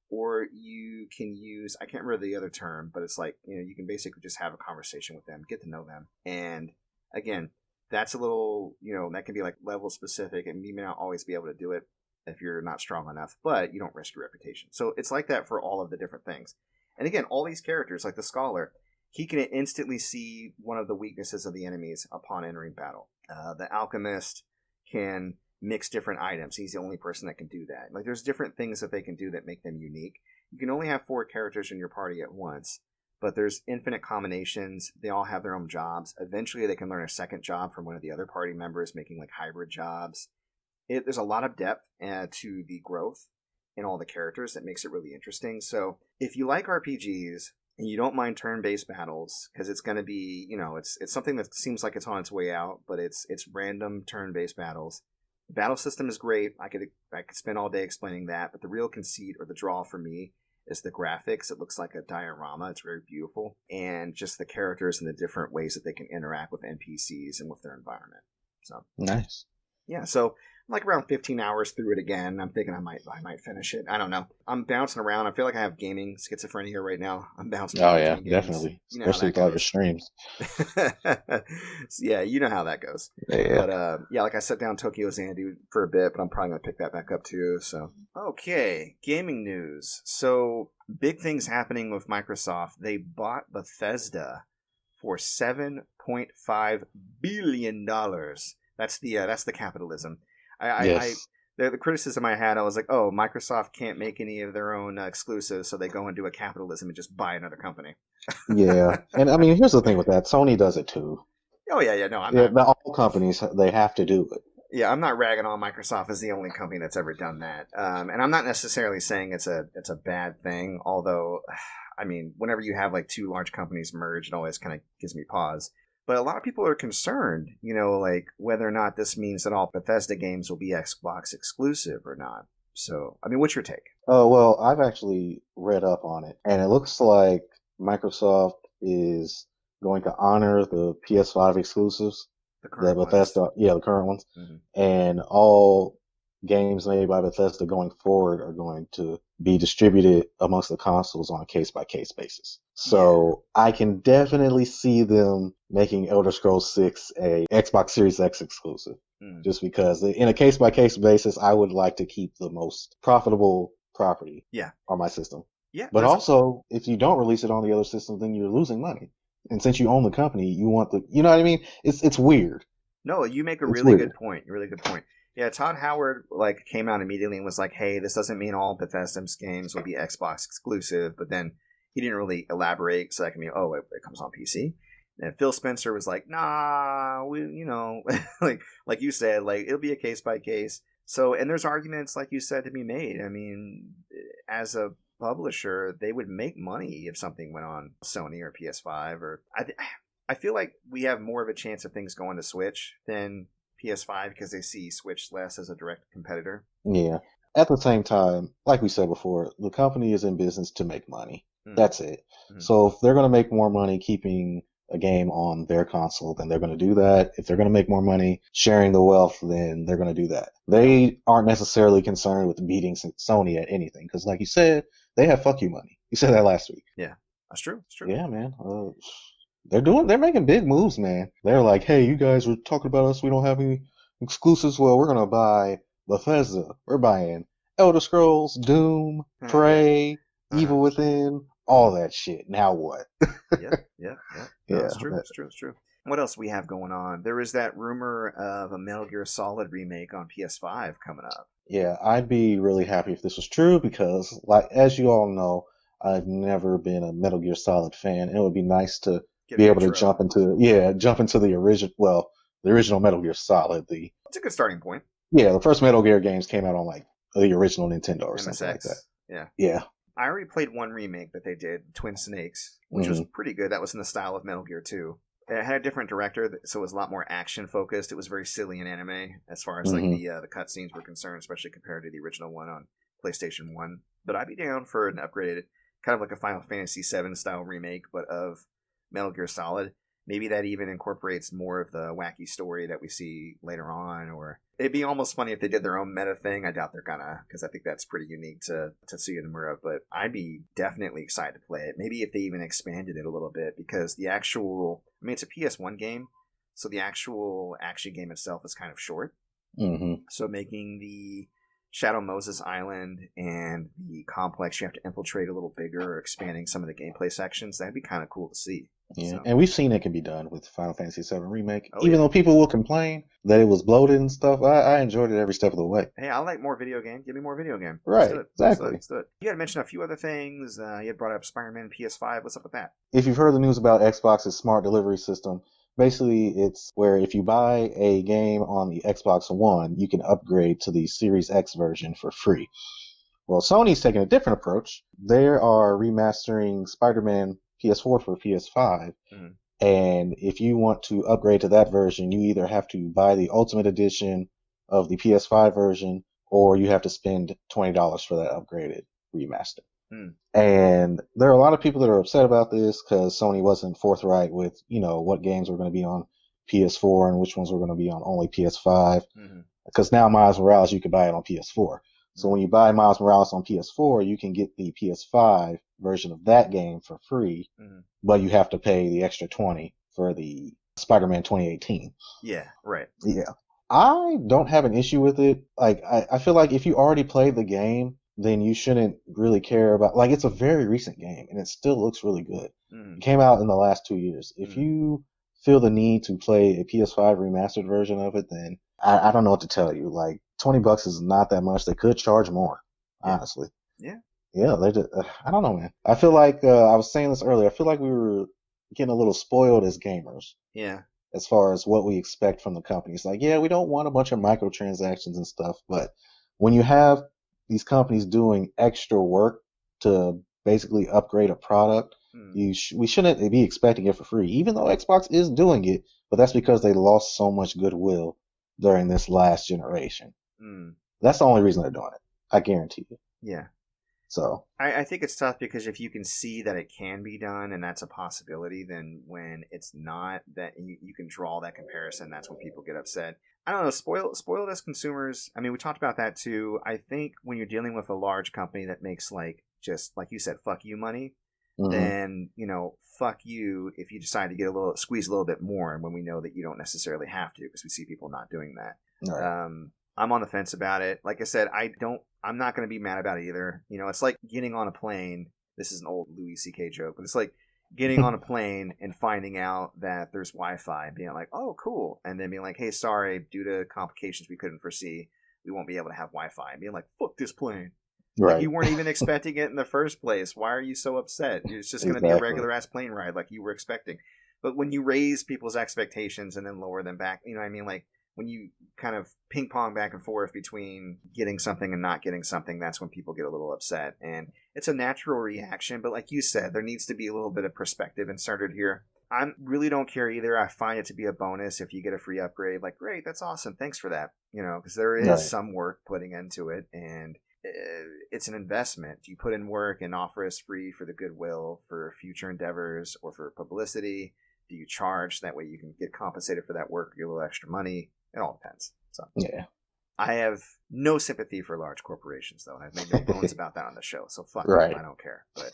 Or you can use, I can't remember the other term, but it's like, you can basically just have a conversation with them, get to know them. And again, that's a little, that can be like level specific, and you may not always be able to do it if you're not strong enough, but you don't risk your reputation. So it's like that for all of the different things. And again, all these characters, like the scholar, he can instantly see one of the weaknesses of the enemies upon entering battle. The alchemist can mix different items. He's the only person that can do that. Like, there's different things that they can do that make them unique. You can only have 4 characters in your party at once, but there's infinite combinations. They all have their own jobs. Eventually, they can learn a second job from one of the other party members, making like hybrid jobs. There's a lot of depth to the growth in all the characters that makes it really interesting. So if you like RPGs and you don't mind turn-based battles, because it's going to be, it's something that seems like it's on its way out, but it's random turn-based battles. The battle system is great. I could spend all day explaining that, but the real conceit or the draw for me is the graphics. It looks like a diorama. It's very beautiful. And just the characters and the different ways that they can interact with NPCs and with their environment. So nice. Yeah, so I'm like around 15 hours through it again. I'm thinking I might finish it. I don't know. I'm bouncing around. I feel like I have gaming schizophrenia right now. I'm bouncing around. Oh yeah, definitely. Especially with all your streams. Yeah, you know how that goes. Yeah. But like I set down Tokyo Xanadu for a bit, but I'm probably gonna pick that back up too. So okay, gaming news. So big things happening with Microsoft. They bought Bethesda for $7.5 billion. That's the capitalism. The criticism I had, I was like, oh, Microsoft can't make any of their own exclusives, so they go and do a capitalism and just buy another company. Yeah, and I mean, here's the thing with that: Sony does it too. Oh yeah, no, all companies, they have to do it. Yeah, I'm not ragging on Microsoft as the only company that's ever done that, and I'm not necessarily saying it's a bad thing. Although, I mean, whenever you have like 2 large companies merge, it always kind of gives me pause. But a lot of people are concerned, like whether or not this means that all Bethesda games will be Xbox exclusive or not. So, I mean, what's your take? Oh, well, I've actually read up on it, and it looks like Microsoft is going to honor the PS5 exclusives, the current ones, mm-hmm. And all games made by Bethesda going forward are going to be distributed amongst the consoles on a case-by-case basis. So I can definitely see them making Elder Scrolls 6 a Xbox Series X exclusive. Just because in a case-by-case basis, I would like to keep the most profitable property on my system. Yeah, but also, if you don't release it on the other system, then you're losing money. And since you own the company, you want you know what I mean? It's weird. No, you make a really good point. Yeah, Todd Howard came out immediately and was like, hey, this doesn't mean all Bethesda's games will be Xbox exclusive, but then he didn't really elaborate, so that can mean, it comes on PC. And Phil Spencer was like, nah, like you said, it'll be a case by case. So, and there's arguments, like you said, to be made. I mean, as a publisher, they would make money if something went on Sony or PS5, or I feel like we have more of a chance of things going to Switch than PS5 because they see Switch less as a direct competitor. Yeah. At the same time, like we said before, the company is in business to make money. That's it. So if they're going to make more money keeping a game on their console, then they're going to do that. If they're going to make more money sharing the wealth, then they're going to do that. They aren't necessarily concerned with beating Sony at anything because, like you said, they have fuck you money. You said that last week. Yeah, that's true. It's true. Yeah, man. They're making big moves, man. They're like, hey, you guys were talking about us. We don't have any exclusives. Well, we're going to buy Bethesda. We're buying Elder Scrolls, Doom, Prey, Evil Within, all that shit. Now what? Yeah. It's true. What else we have going on? There is that rumor of a Metal Gear Solid remake on PS5 coming up. Yeah, I'd be really happy if this was true because, like, as you all know, I've never been a Metal Gear Solid fan. And it would be nice to be able to jump into the original Metal Gear Solid. It's a good starting point. Yeah, the first Metal Gear games came out on like the original Nintendo or something like that. Yeah. Yeah. I already played one remake that they did, Twin Snakes, which was pretty good. That was in the style of Metal Gear 2. It had a different director, so it was a lot more action focused. It was very silly in anime as far as like the cutscenes were concerned, especially compared to the original one on PlayStation 1. But I'd be down for an upgraded, kind of like a Final Fantasy VII style remake, but of Metal Gear Solid. Maybe that even incorporates more of the wacky story that we see later on, or it'd be almost funny if they did their own meta thing. I doubt they're gonna, because I think that's pretty unique to Tetsuya Nomura, but I'd be definitely excited to play it. Maybe if they even expanded it a little bit, because it's a PS1 game, so the actual action game itself is kind of short. So making the Shadow Moses Island and the complex you have to infiltrate a little bigger, or expanding some of the gameplay sections, that'd be kind of cool to see. Yeah, So. and we've seen it can be done with Final Fantasy VII Remake. Even though people will complain that it was bloated and stuff, I enjoyed it every step of the way. Hey, I like more video game. Give me more video game. Right, exactly. Let's do it. You had mentioned a few other things. You had brought up Spider-Man PS5. What's up with that? If you've heard the news about Xbox's smart delivery system, basically it's where if you buy a game on the Xbox One, you can upgrade to the Series X version for free. Well, Sony's taking a different approach. They are remastering Spider-Man PS4 for PS5. And if you want to upgrade to that version, you either have to buy the Ultimate Edition of the PS5 version, or you have to spend $20 for that upgraded remaster. And there are a lot of people that are upset about this because Sony wasn't forthright with, what games were going to be on PS4 and which ones were going to be on only PS5. Because now Miles Morales, you can buy it on PS4. So when you buy Miles Morales on PS4, you can get the PS5 version of that game for free, but you have to pay the extra $20 for the Spider-Man 2018. Yeah, right. Yeah. I don't have an issue with it. Like, I feel like if you already played the game, then you shouldn't really care about, like, it's a very recent game and it still looks really good. It came out in the last 2 years. If you feel the need to play a PS5 remastered version of it, then I don't know what to tell you. Like, $20 is not that much. They could charge more, honestly. Yeah, they did. I don't know, man. I feel like, I was saying this earlier, I feel like we were getting a little spoiled as gamers. Yeah. As far as what we expect from the companies. Like, yeah, we don't want a bunch of microtransactions and stuff, but when you have these companies doing extra work to basically upgrade a product, we shouldn't be expecting it for free, even though Xbox is doing it, but that's because they lost so much goodwill during this last generation. That's the only reason they're doing it. I guarantee you. Yeah. So I think it's tough because if you can see that it can be done and that's a possibility, then when it's not, that you can draw that comparison, that's when people get upset. I don't know, spoiled as consumers, I mean, we talked about that too. I think when you're dealing with a large company that makes, like, just like you said, fuck you money, then, fuck you if you decide to squeeze a little bit more, when we know that you don't necessarily have to, because we see people not doing that. Right. I'm on the fence about it. Like I said, I'm not going to be mad about it either. It's like getting on a plane. This is an old Louis C.K. joke, but it's like getting on a plane and finding out that there's Wi-Fi and being like, oh, cool. And then being like, hey, sorry, due to complications we couldn't foresee, we won't be able to have Wi-Fi. And being like, fuck this plane. Right. Like, you weren't even expecting it in the first place. Why are you so upset? It's just going to be a regular ass plane ride like you were expecting. But when you raise people's expectations and then lower them back, you know what I mean? Like, when you kind of ping pong back and forth between getting something and not getting something, that's when people get a little upset. And it's a natural reaction. But like you said, there needs to be a little bit of perspective inserted here. I really don't care either. I find it to be a bonus if you get a free upgrade. Like, great, that's awesome. Thanks for that. Because there is some work putting into it. And it's an investment. You put in work and offer us free for the goodwill, for future endeavors, or for publicity. Do you charge? That way you can get compensated for that work, get a little extra money. It all depends. So yeah, I have no sympathy for large corporations, though, and I've made no bones about that on the show. So fuck right. them, I don't care. But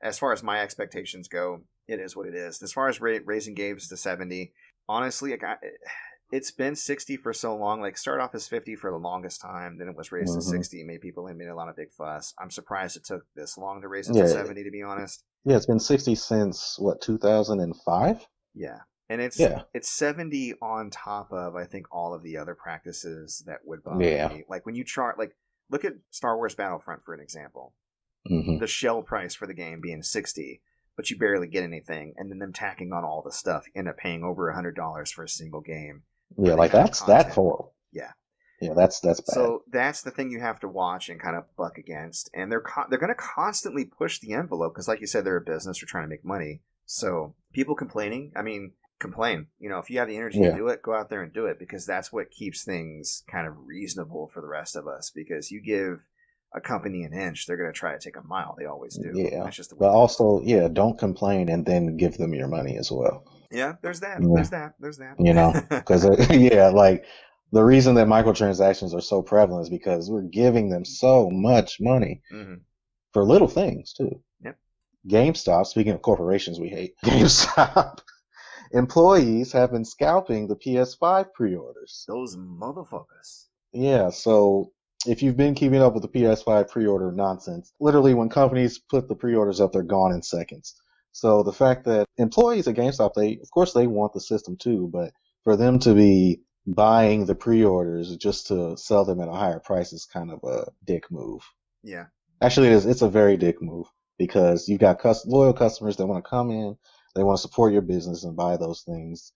as far as my expectations go, it is what it is. As far as raising games to 70, honestly, it's been 60 for so long. Like, start off as 50 for the longest time, then it was raised to 60. Made a lot of big fuss. I'm surprised it took this long to raise it to 70, to be honest. Yeah, it's been 60 since 2005. Yeah. And Yeah. it's 70 on top of, I think, all of the other practices that would bother Yeah. me. Like when you chart, like look at Star Wars Battlefront for an example. Hmm. The shell price for the game being 60, but you barely get anything, and then them tacking on all the stuff, you end up paying over $100 for a single game. Yeah, like that's horrible. Yeah. Yeah, that's bad. So that's the thing you have to watch and kind of buck against, and they're going to constantly push the envelope because, like you said, they're a business, they're trying to make money. So people complaining, I mean, complain. You know, if you have the energy to do it, go out there and do it, because that's what keeps things kind of reasonable for the rest of us. Because you give a company an inch, they're going to try to take a mile. They always do. Yeah, that's just the way but also, yeah, don't complain and then give them your money as well. Yeah, there's that. Yeah. There's that. You know, because yeah, like the reason that microtransactions are so prevalent is because we're giving them so much money for little things too. Yep. GameStop, speaking of corporations we hate, GameStop employees have been scalping the PS5 pre-orders. Those motherfuckers. Yeah, so if you've been keeping up with the PS5 pre-order nonsense, literally when companies put the pre-orders up, they're gone in seconds. So the fact that employees at GameStop, of course they want the system too, but for them to be buying the pre-orders just to sell them at a higher price is kind of a dick move. Yeah. Actually, it's a very dick move, because you've got loyal customers that want to come in, they want to support your business and buy those things,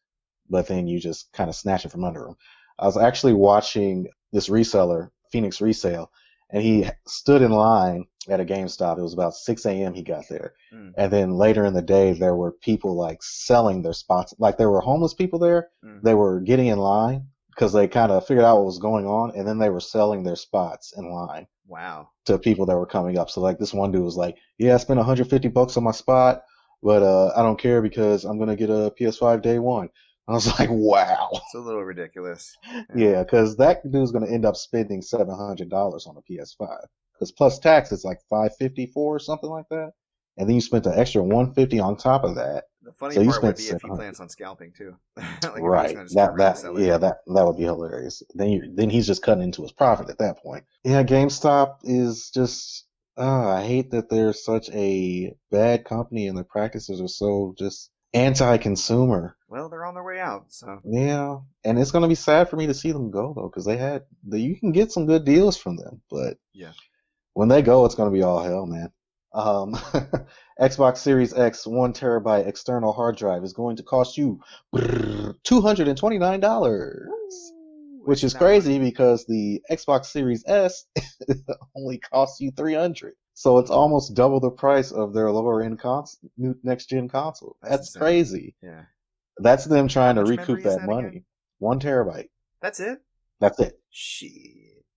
but then you just kind of snatch it from under them. I was actually watching this reseller, Phoenix Resale, and he stood in line at a GameStop. It was about 6 a.m. he got there. And then later in the day, there were people like selling their spots. Like there were homeless people there. They were getting in line because they kind of figured out what was going on. And then they were selling their spots in line. Wow. To people that were coming up. So like this one dude was like, yeah, I spent $150 on my spot, but I don't care because I'm going to get a PS5 day one. I was like, wow. It's a little ridiculous. Yeah, because that dude's going to end up spending $700 on a PS5. Because plus tax, it's like $554 or something like that. And then you spent an extra $150 on top of that. The funny so part would be if he plans on scalping too. Like right. That would be hilarious. Then he's just cutting into his profit at that point. Yeah, GameStop is just I hate that they're such a bad company and their practices are so just anti-consumer. Well, they're on their way out, so yeah, and it's gonna be sad for me to see them go though, because you can get some good deals from them, but yeah, when they go, it's gonna be all hell, man. Xbox Series X 1 terabyte external hard drive is going to cost you $229, which is crazy because the Xbox Series S only costs you $300. So it's almost double the price of their lower end next gen console. That's crazy. Yeah. That's them trying to recoup that money. Again? 1 terabyte. That's it? That's it. Shit.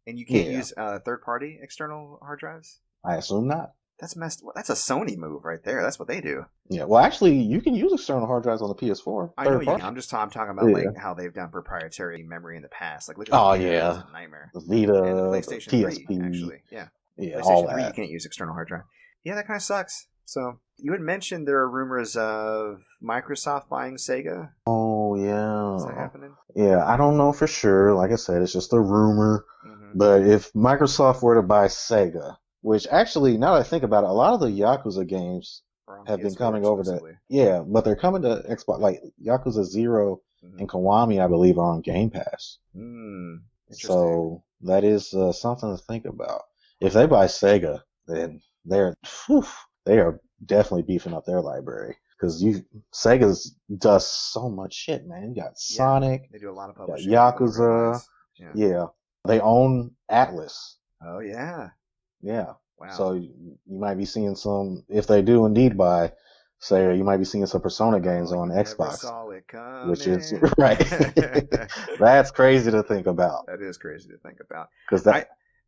And you can't use third party external hard drives? I assume not. That's messed. That's a Sony move right there. That's what they do. Yeah. Well, actually, you can use external hard drives on the PS4. I know you can. I'm talking about like how they've done proprietary memory in the past. Like look at yeah, a nightmare. The Vita, and the PlayStation PSP, 3, actually. Yeah. Yeah, PlayStation all 3, that. you can't use external hard drive. Yeah, that kind of sucks. So you had mentioned there are rumors of Microsoft buying Sega. Oh yeah. Is that happening? Yeah, I don't know for sure. Like I said, it's just a rumor. But if Microsoft were to buy Sega, which actually, now that I think about it, a lot of the Yakuza games have been coming over to... Yeah, but they're coming to Xbox. Like, Yakuza 0 and Kiwami, I believe, are on Game Pass. So that is something to think about. If they buy Sega, then they are definitely beefing up their library. Because Sega does so much shit, man. You got Sonic. They do a lot of publishing. Yakuza. Yeah. They own Atlas. Oh, yeah. Yeah. Wow. So you might be seeing some, if they do indeed buy Sega, you might be seeing some Persona games on Xbox. Which is, right. That's crazy to think about. That is crazy to think about. Because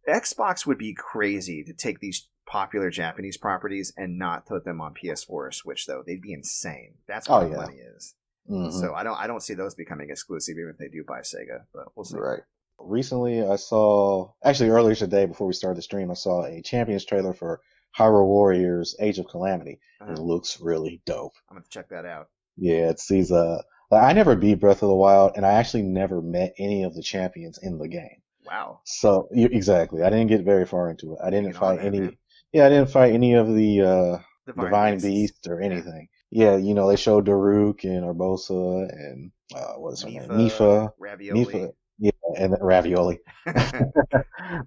Xbox would be crazy to take these popular Japanese properties and not put them on PS4 or Switch, though. They'd be insane. That's what the money is. So I don't see those becoming exclusive, even if they do buy Sega, but we'll see. Right. Recently, earlier today, before we started the stream, I saw a Champions trailer for Hyrule Warriors Age of Calamity. It looks really dope. I'm going to check that out. Yeah, it's these, I never beat Breath of the Wild, and I actually never met any of the champions in the game. Wow. So, exactly. I didn't get very far into it. I didn't fight any of the Divine Beast or anything. Yeah, they showed Derrick and Urbosa and what is her name? Mifa, Ravioli. yeah, and Ravioli,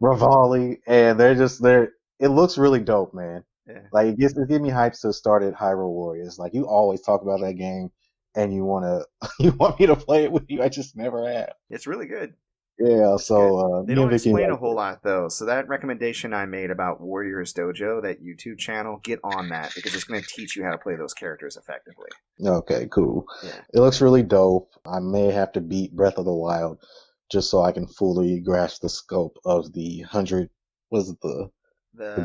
Ravali, and they're. It looks really dope, man. Yeah. Like it gives me hypes to start at Hyrule Warriors. Like you always talk about that game, and you you want me to play it with you. I just never have. It's really good. Yeah, It's so They me and don't Vicky explain a like whole it. lot though. So that recommendation I made about Warriors Dojo, that YouTube channel, get on that because it's going to teach you how to play those characters effectively. Okay, cool. Yeah. It looks really dope. I may have to beat Breath of the Wild just so I can fully grasp the scope of the 100. Was it the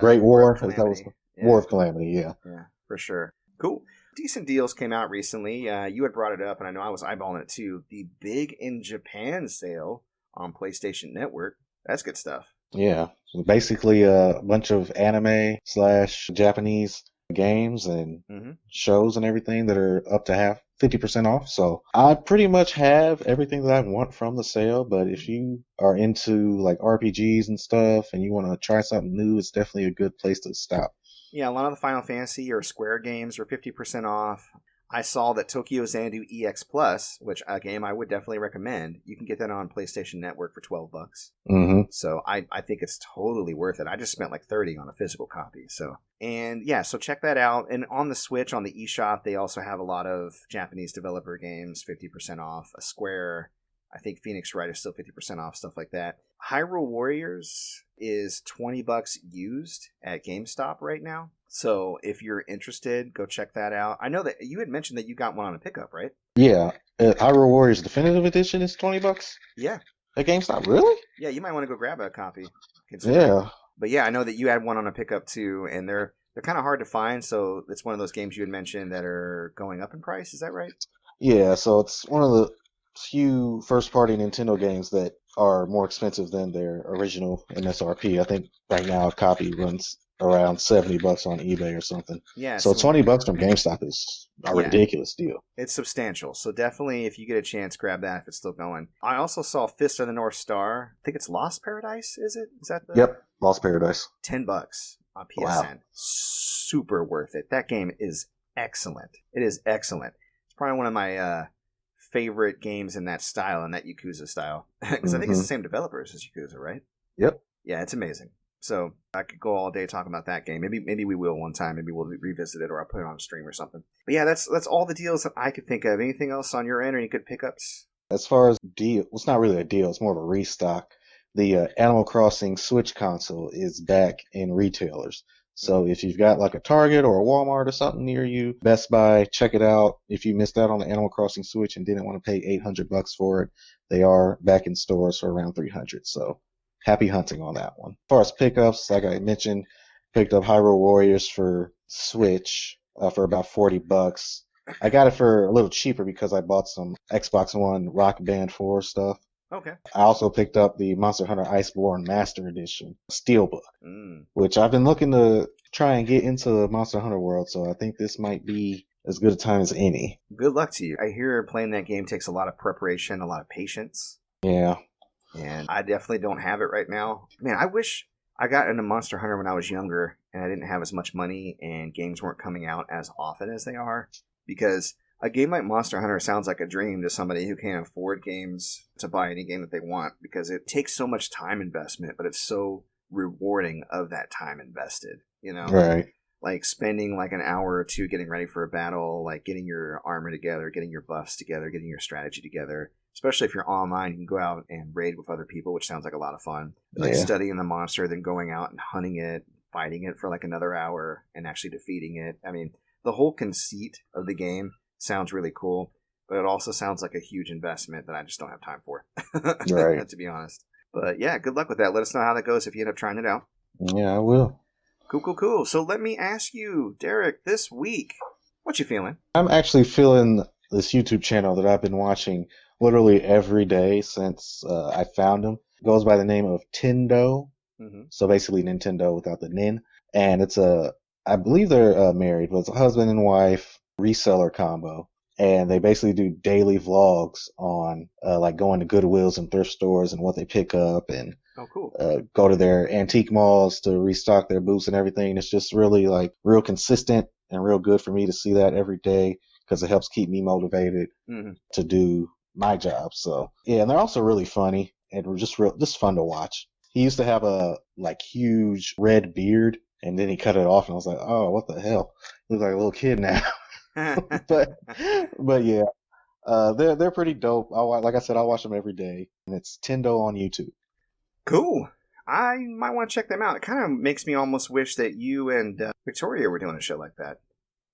Great War of War? Is that was Calamity. War Yeah. of Calamity? Yeah. Yeah, for sure. Cool. Decent deals came out recently. You had brought it up, and I know I was eyeballing it too. The Big in Japan sale on PlayStation Network. That's good stuff. Yeah, basically a bunch of anime slash Japanese games and Mm-hmm. shows and everything that are up to 50% off. So I pretty much have everything that I want from the sale. But if you are into like RPGs and stuff and you want to try something new, it's definitely a good place to stop. Yeah, a lot of the Final Fantasy or Square games are 50% off. I saw that Tokyo Xanadu EX Plus, which a game I would definitely recommend. You can get that on PlayStation Network for $12. Mm-hmm. So I think it's totally worth it. I just spent like $30 on a physical copy. So check that out. And on the Switch, on the eShop, they also have a lot of Japanese developer games, 50% off. A Square, I think Phoenix Wright is still 50% off, stuff like that. Hyrule Warriors is $20 used at GameStop right now. So if you're interested, go check that out. I know that you had mentioned that you got one on a pickup, right? Yeah, Hyrule Warriors Definitive Edition is $20 Yeah. at GameStop. Really? Yeah, you might want to go grab a copy. Yeah. But yeah, I know that you had one on a pickup too, and they're kind of hard to find. So it's one of those games you had mentioned that are going up in price. Is that right? Yeah, so it's one of the few first-party Nintendo games that are more expensive than their original MSRP. I think right now a copy runs around $70 on eBay or something. Yeah. So $20 from GameStop is a ridiculous deal. It's substantial. So definitely, if you get a chance, grab that if it's still going. I also saw Fist of the North Star. I think it's Lost Paradise. Is it? Is that the? Yep, Lost Paradise. $10 on PSN. Wow. Super worth it. That game is excellent. It is excellent. It's probably one of my favorite games in that style, in that Yakuza style, because I think it's the same developers as Yakuza, right? Yep. Yeah, it's amazing. So I could go all day talking about that game. Maybe we will one time. Maybe we'll revisit it, or I'll put it on stream or something. But yeah, that's all the deals that I could think of. Anything else on your end, or any good pickups? As far as deal, it's not really a deal. It's more of a restock. The Animal Crossing Switch console is back in retailers. So if you've got like a Target or a Walmart or something near you, Best Buy, check it out. If you missed out on the Animal Crossing Switch and didn't want to pay $800 for it, they are back in stores for around $300. So happy hunting on that one. As far as pickups, like I mentioned, picked up Hyrule Warriors for Switch for about $40. I got it for a little cheaper because I bought some Xbox One Rock Band 4 stuff. Okay. I also picked up the Monster Hunter Iceborne Master Edition Steelbook, which I've been looking to try and get into the Monster Hunter world, so I think this might be as good a time as any. Good luck to you. I hear playing that game takes a lot of preparation, a lot of patience. Yeah. And I definitely don't have it right now. Man, I wish I got into Monster Hunter when I was younger and I didn't have as much money and games weren't coming out as often as they are, because a game like Monster Hunter sounds like a dream to somebody who can't afford games to buy any game that they want, because it takes so much time investment, but it's so rewarding of that time invested, you know? Right. Like spending like an hour or two getting ready for a battle, like getting your armor together, getting your buffs together, getting your strategy together. Especially if you're online, you can go out and raid with other people, which sounds like a lot of fun. Like studying the monster, then going out and hunting it, fighting it for like another hour, and actually defeating it. I mean, the whole conceit of the game sounds really cool, but it also sounds like a huge investment that I just don't have time for, right. to be honest. But yeah, good luck with that. Let us know how that goes if you end up trying it out. Yeah, I will. Cool. So let me ask you, Derrick, this week, what you feeling? I'm actually feeling this YouTube channel that I've been watching literally every day since I found him. It goes by the name of Tendo. So basically Nintendo without the nin. And it's I believe they're married, but it's a husband and wife reseller combo. And they basically do daily vlogs on like going to Goodwills and thrift stores and what they pick up, and go to their antique malls to restock their booths and everything. It's just really like real consistent and real good for me to see that every day because it helps keep me motivated to do my job. So yeah, and they're also really funny and just fun to watch. He used to have a like huge red beard, and then he cut it off, and I was like, oh, what the hell? He looks like a little kid now. but yeah, they're pretty dope. Like I said, I watch them every day, and it's Tendo on YouTube. Cool. I might want to check them out. It kind of makes me almost wish that you and Victoria were doing a show like that,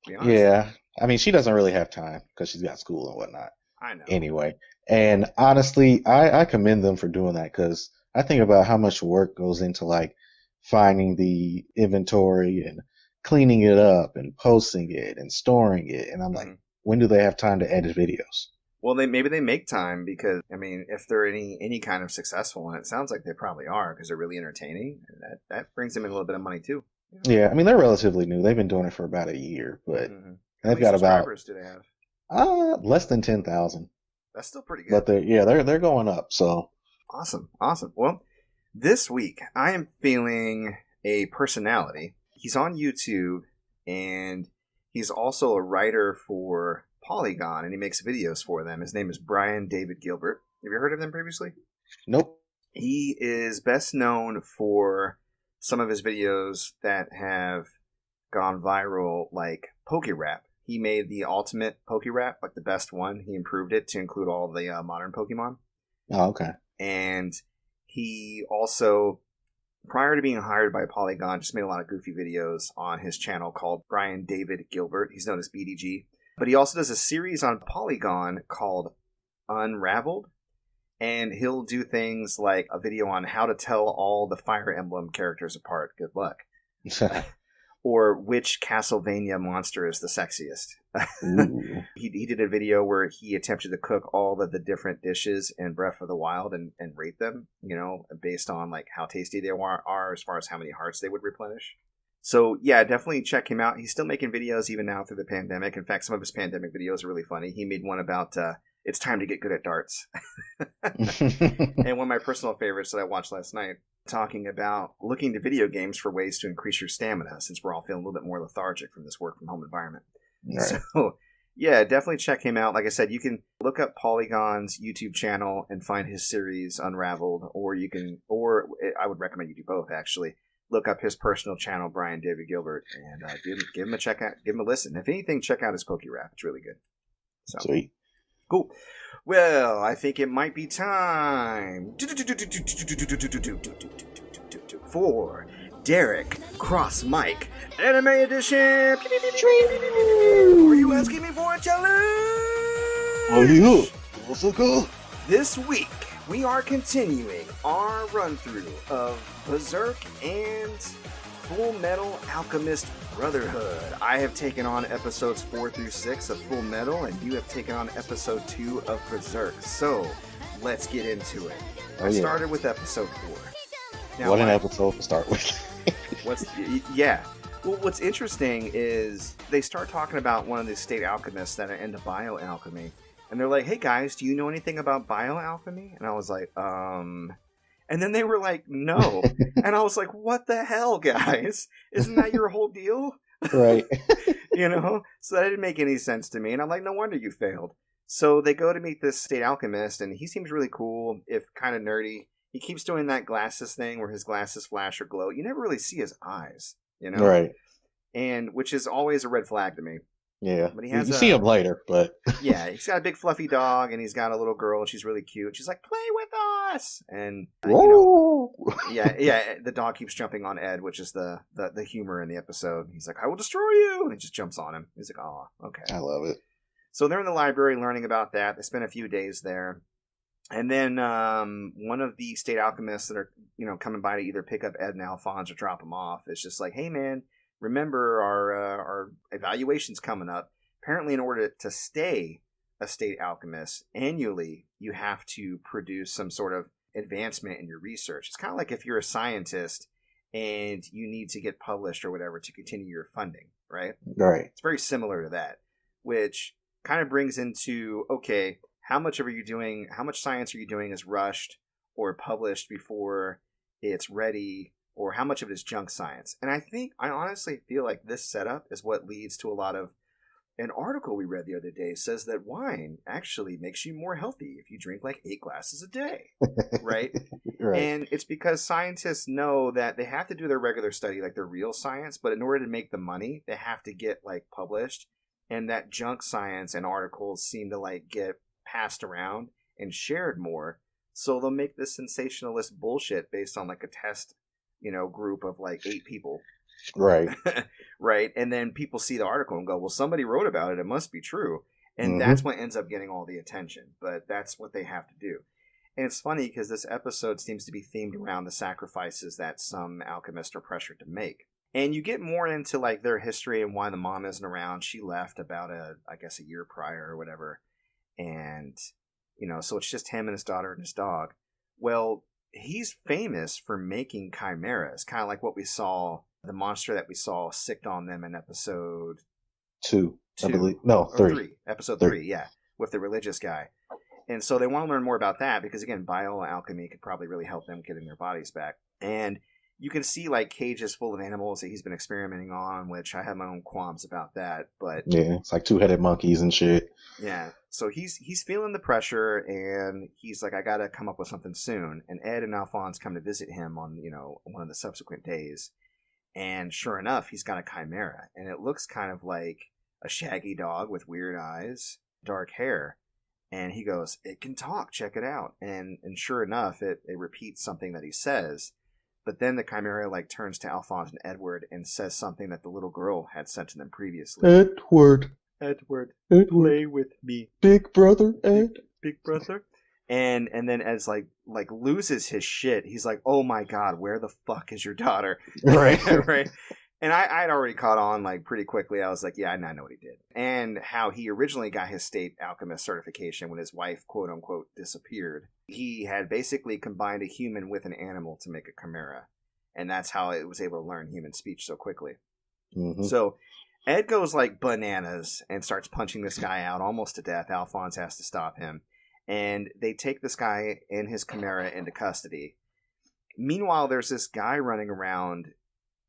to be honest. Yeah, I mean, she doesn't really have time because she's got school and whatnot. I know. Anyway, and honestly, I commend them for doing that because I think about how much work goes into like finding the inventory and cleaning it up and posting it and storing it. And I'm like, when do they have time to edit videos? Well, maybe they make time because, I mean, if they're any kind of successful, and it sounds like they probably are because they're really entertaining, and that brings them in a little bit of money too. You know? Yeah, I mean, they're relatively new. They've been doing it for about a year, but they've got about subscribers do they have? Less than 10,000. That's still pretty good. But they're going up. So awesome. Well, this week I am feeling a personality. He's on YouTube, and he's also a writer for Polygon, and he makes videos for them. His name is Brian David Gilbert. Have you heard of him previously? Nope. He is best known for some of his videos that have gone viral, like Poke Rap. He made the ultimate Poke Rap, like the best one. He improved it to include all the modern Pokemon. Oh, okay. And he also, prior to being hired by Polygon, just made a lot of goofy videos on his channel called Brian David Gilbert. He's known as BDG. But he also does a series on Polygon called Unraveled. And he'll do things like a video on how to tell all the Fire Emblem characters apart. Good luck. Or which Castlevania monster is the sexiest. He did a video where he attempted to cook all of the different dishes in Breath of the Wild and rate them, based on like how tasty they are as far as how many hearts they would replenish. So yeah, definitely check him out. He's still making videos even now through the pandemic. In fact, some of his pandemic videos are really funny. He made one about it's time to get good at darts. And one of my personal favorites that I watched last night, talking about looking to video games for ways to increase your stamina, since we're all feeling a little bit more lethargic from this work from home environment. Right. So yeah, definitely check him out. Like I said, you can look up Polygon's YouTube channel and find his series Unraveled, or I would recommend you do both actually. Look up his personal channel, Brian David Gilbert, and give him a check out, give him a listen. If anything, check out his Poke Rap. It's really good. So, sweet. Cool. Well, I think it might be time for Derrick Cross Mic Anime Edition. Were you asking me for a challenge? Oh, you also cool. This week, we are continuing our run-through of Berserk and Full Metal Alchemist Brotherhood. I have taken on episodes 4 through 6 of Full Metal, and you have taken on episode 2 of Berserk. So, let's get into it. I started with episode 4. Now, what an episode to start with. Well, what's interesting is they start talking about one of the state alchemists that are into bioalchemy. And they're like, hey guys, do you know anything about bioalchemy? And I was like, And then they were like, no. And I was like, what the hell, guys? Isn't that your whole deal? Right. So that didn't make any sense to me. And I'm like, no wonder you failed. So they go to meet this state alchemist, and he seems really cool, if kind of nerdy. He keeps doing that glasses thing where his glasses flash or glow. You never really see his eyes, Right. And which is always a red flag to me. Yeah, but you see him later, but yeah, he's got a big fluffy dog, and he's got a little girl, and she's really cute. She's like, "Play with us!" And the dog keeps jumping on Ed, which is the humor in the episode. He's like, "I will destroy you," and he just jumps on him. He's like, "Oh, okay." I love it. So they're in the library learning about that. They spend a few days there, and then one of the state alchemists that are coming by to either pick up Ed and Alphonse or drop them off is just like, "Hey, man. Remember, our evaluation's coming up. Apparently, in order to stay a state alchemist annually, you have to produce some sort of advancement in your research. It's kind of like if you're a scientist and you need to get published or whatever to continue your funding, right? Right. It's very similar to that, which kind of brings into, okay, how much science are you doing is rushed or published before it's ready or how much of it is junk science? And I honestly feel like this setup is what leads to a lot of. An article we read the other day says that wine actually makes you more healthy if you drink like 8 glasses a day, right? Right. And it's because scientists know that they have to do their regular study, like their real science, but in order to make the money, they have to get like published. And that junk science and articles seem to like get passed around and shared more. So they'll make this sensationalist bullshit based on like a test, group of like 8 people. Right. Right. And then people see the article and go, well, somebody wrote about it. It must be true. And that's what ends up getting all the attention. But that's what they have to do. And it's funny because this episode seems to be themed around the sacrifices that some alchemists are pressured to make. And you get more into like their history and why the mom isn't around. She left about a year prior or whatever. And, so it's just him and his daughter and his dog. Well, he's famous for making chimeras, kind of like what we saw, the monster that we saw sicked on them in episode 2, I believe. No, 3. Episode 3, yeah, with the religious guy. And so they want to learn more about that because, again, bioalchemy could probably really help them getting their bodies back. And you can see, like, cages full of animals that he's been experimenting on, which I have my own qualms about that. But yeah, it's like 2-headed monkeys and shit. Yeah, so he's feeling the pressure, and he's like, I got to come up with something soon. And Ed and Alphonse come to visit him on, one of the subsequent days. And sure enough, he's got a chimera. And it looks kind of like a shaggy dog with weird eyes, dark hair. And he goes, it can talk, check it out. And sure enough, it repeats something that he says. But then the chimera like turns to Alphonse and Edward and says something that the little girl had said to them previously. Edward, play with me. Big brother, Ed. Big brother. And then Ed's like loses his shit. He's like, oh my God, where the fuck is your daughter? Right. Right. And I'd already caught on like pretty quickly. I was like, yeah, I know what he did. And how he originally got his state alchemist certification when his wife, quote unquote, disappeared. He had basically combined a human with an animal to make a chimera. And that's how it was able to learn human speech so quickly. Mm-hmm. So Ed goes like bananas and starts punching this guy out almost to death. Alphonse has to stop him. And they take this guy and his chimera into custody. Meanwhile, there's this guy running around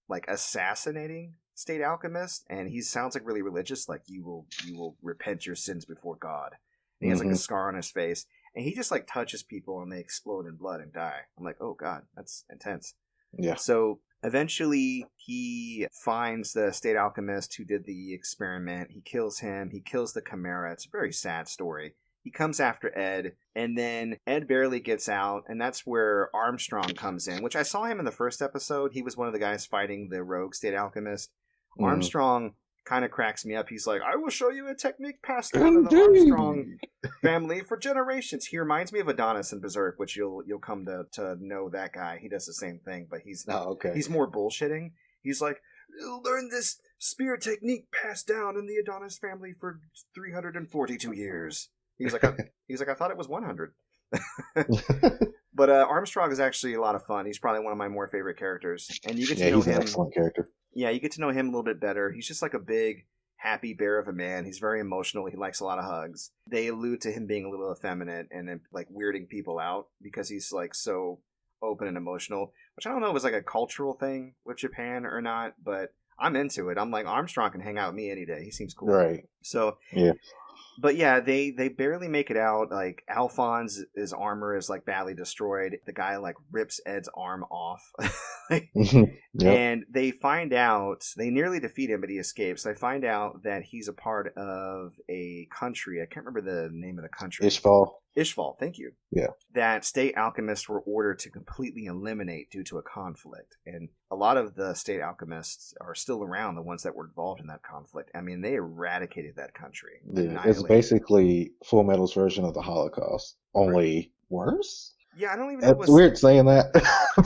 like assassinating state alchemist, and he sounds like really religious, like you will repent your sins before God. And he has like a scar on his face, and he just like touches people and they explode in blood and die. I'm like, oh God, that's intense. Yeah. So eventually he finds the state alchemist who did the experiment. He kills him. He kills the chimera. It's a very sad story. He comes after Ed, and then Ed barely gets out, and that's where Armstrong comes in, which I saw him in the first episode. He was one of the guys fighting the rogue state alchemist. Armstrong kind of cracks me up. He's like, I will show you a technique passed down in the Armstrong family for generations. He reminds me of Adonis in Berserk, which you'll come to know that guy. He does the same thing, but he's more bullshitting. He's like, learn this spear technique passed down in the Adonis family for 342 years. He's like, I thought it was 100. But Armstrong is actually a lot of fun. He's probably one of my more favorite characters. And you get to know he's him. an excellent character. Yeah, you get to know him a little bit better. He's just like a big, happy bear of a man. He's very emotional. He likes a lot of hugs. They allude to him being a little effeminate and then like weirding people out because he's like so open and emotional, which I don't know if it's like a cultural thing with Japan or not, but I'm into it. I'm like, Armstrong can hang out with me any day. He seems cool. Right. So, yeah. But yeah, they barely make it out. Like Alphonse's armor is like badly destroyed. The guy like rips Ed's arm off. Yep. And they find out, they nearly defeat him, but he escapes. They find out that he's a part of a country. I can't remember the name of the country. Ishval, thank you. Yeah. That state alchemists were ordered to completely eliminate due to a conflict. And a lot of the state alchemists are still around, the ones that were involved in that conflict. I mean, they eradicated that country. Yeah. It's basically Full Metal's version of the Holocaust, only worse? Yeah, I don't even know. It's weird saying that.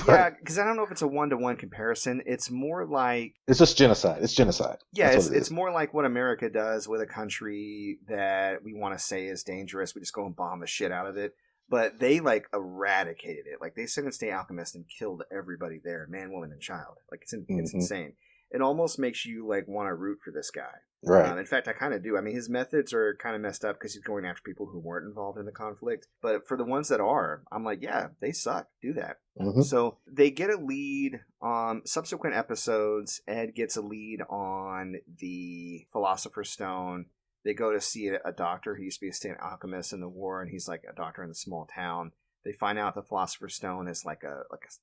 Yeah, because I don't know if it's a one-to-one comparison. It's more like... It's just genocide. It's genocide. Yeah, it's more like what America does with a country that we want to say is dangerous. We just go and bomb the shit out of it. But they, like, eradicated it. Like, they sent in state alchemists and killed everybody there, man, woman, and child. Like, it's insane. it almost makes you like want to root for this guy. Right. In fact, I kind of do. I mean, his methods are kind of messed up because he's going after people who weren't involved in the conflict. But for the ones that are, I'm like, yeah, they suck. Do that. Mm-hmm. So they get a lead on subsequent episodes. Ed gets a lead on the Philosopher's Stone. They go to see a doctor who used to be a state alchemist in the war, and he's like a doctor in a small town. They find out the Philosopher's Stone is like a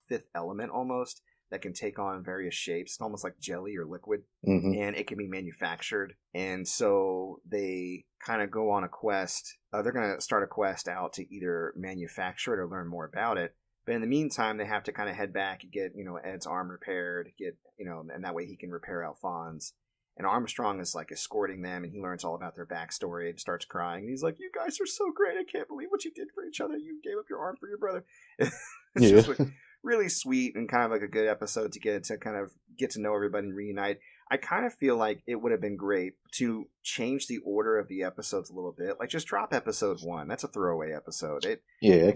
fifth element almost, that can take on various shapes. It's almost like jelly or liquid, and it can be manufactured. And so they kind of go on a quest. They're going to start a quest out to either manufacture it or learn more about it. But in the meantime, they have to kind of head back and get, Ed's arm repaired, and that way he can repair Alphonse. And Armstrong is like escorting them, and he learns all about their backstory and starts crying. And he's like, "You guys are so great! I can't believe what you did for each other. You gave up your arm for your brother." It's just like really sweet and kind of like a good episode to get to know everybody and reunite. I kind of feel like it would have been great to change the order of the episodes a little bit. Like just drop episode 1. That's a throwaway episode. It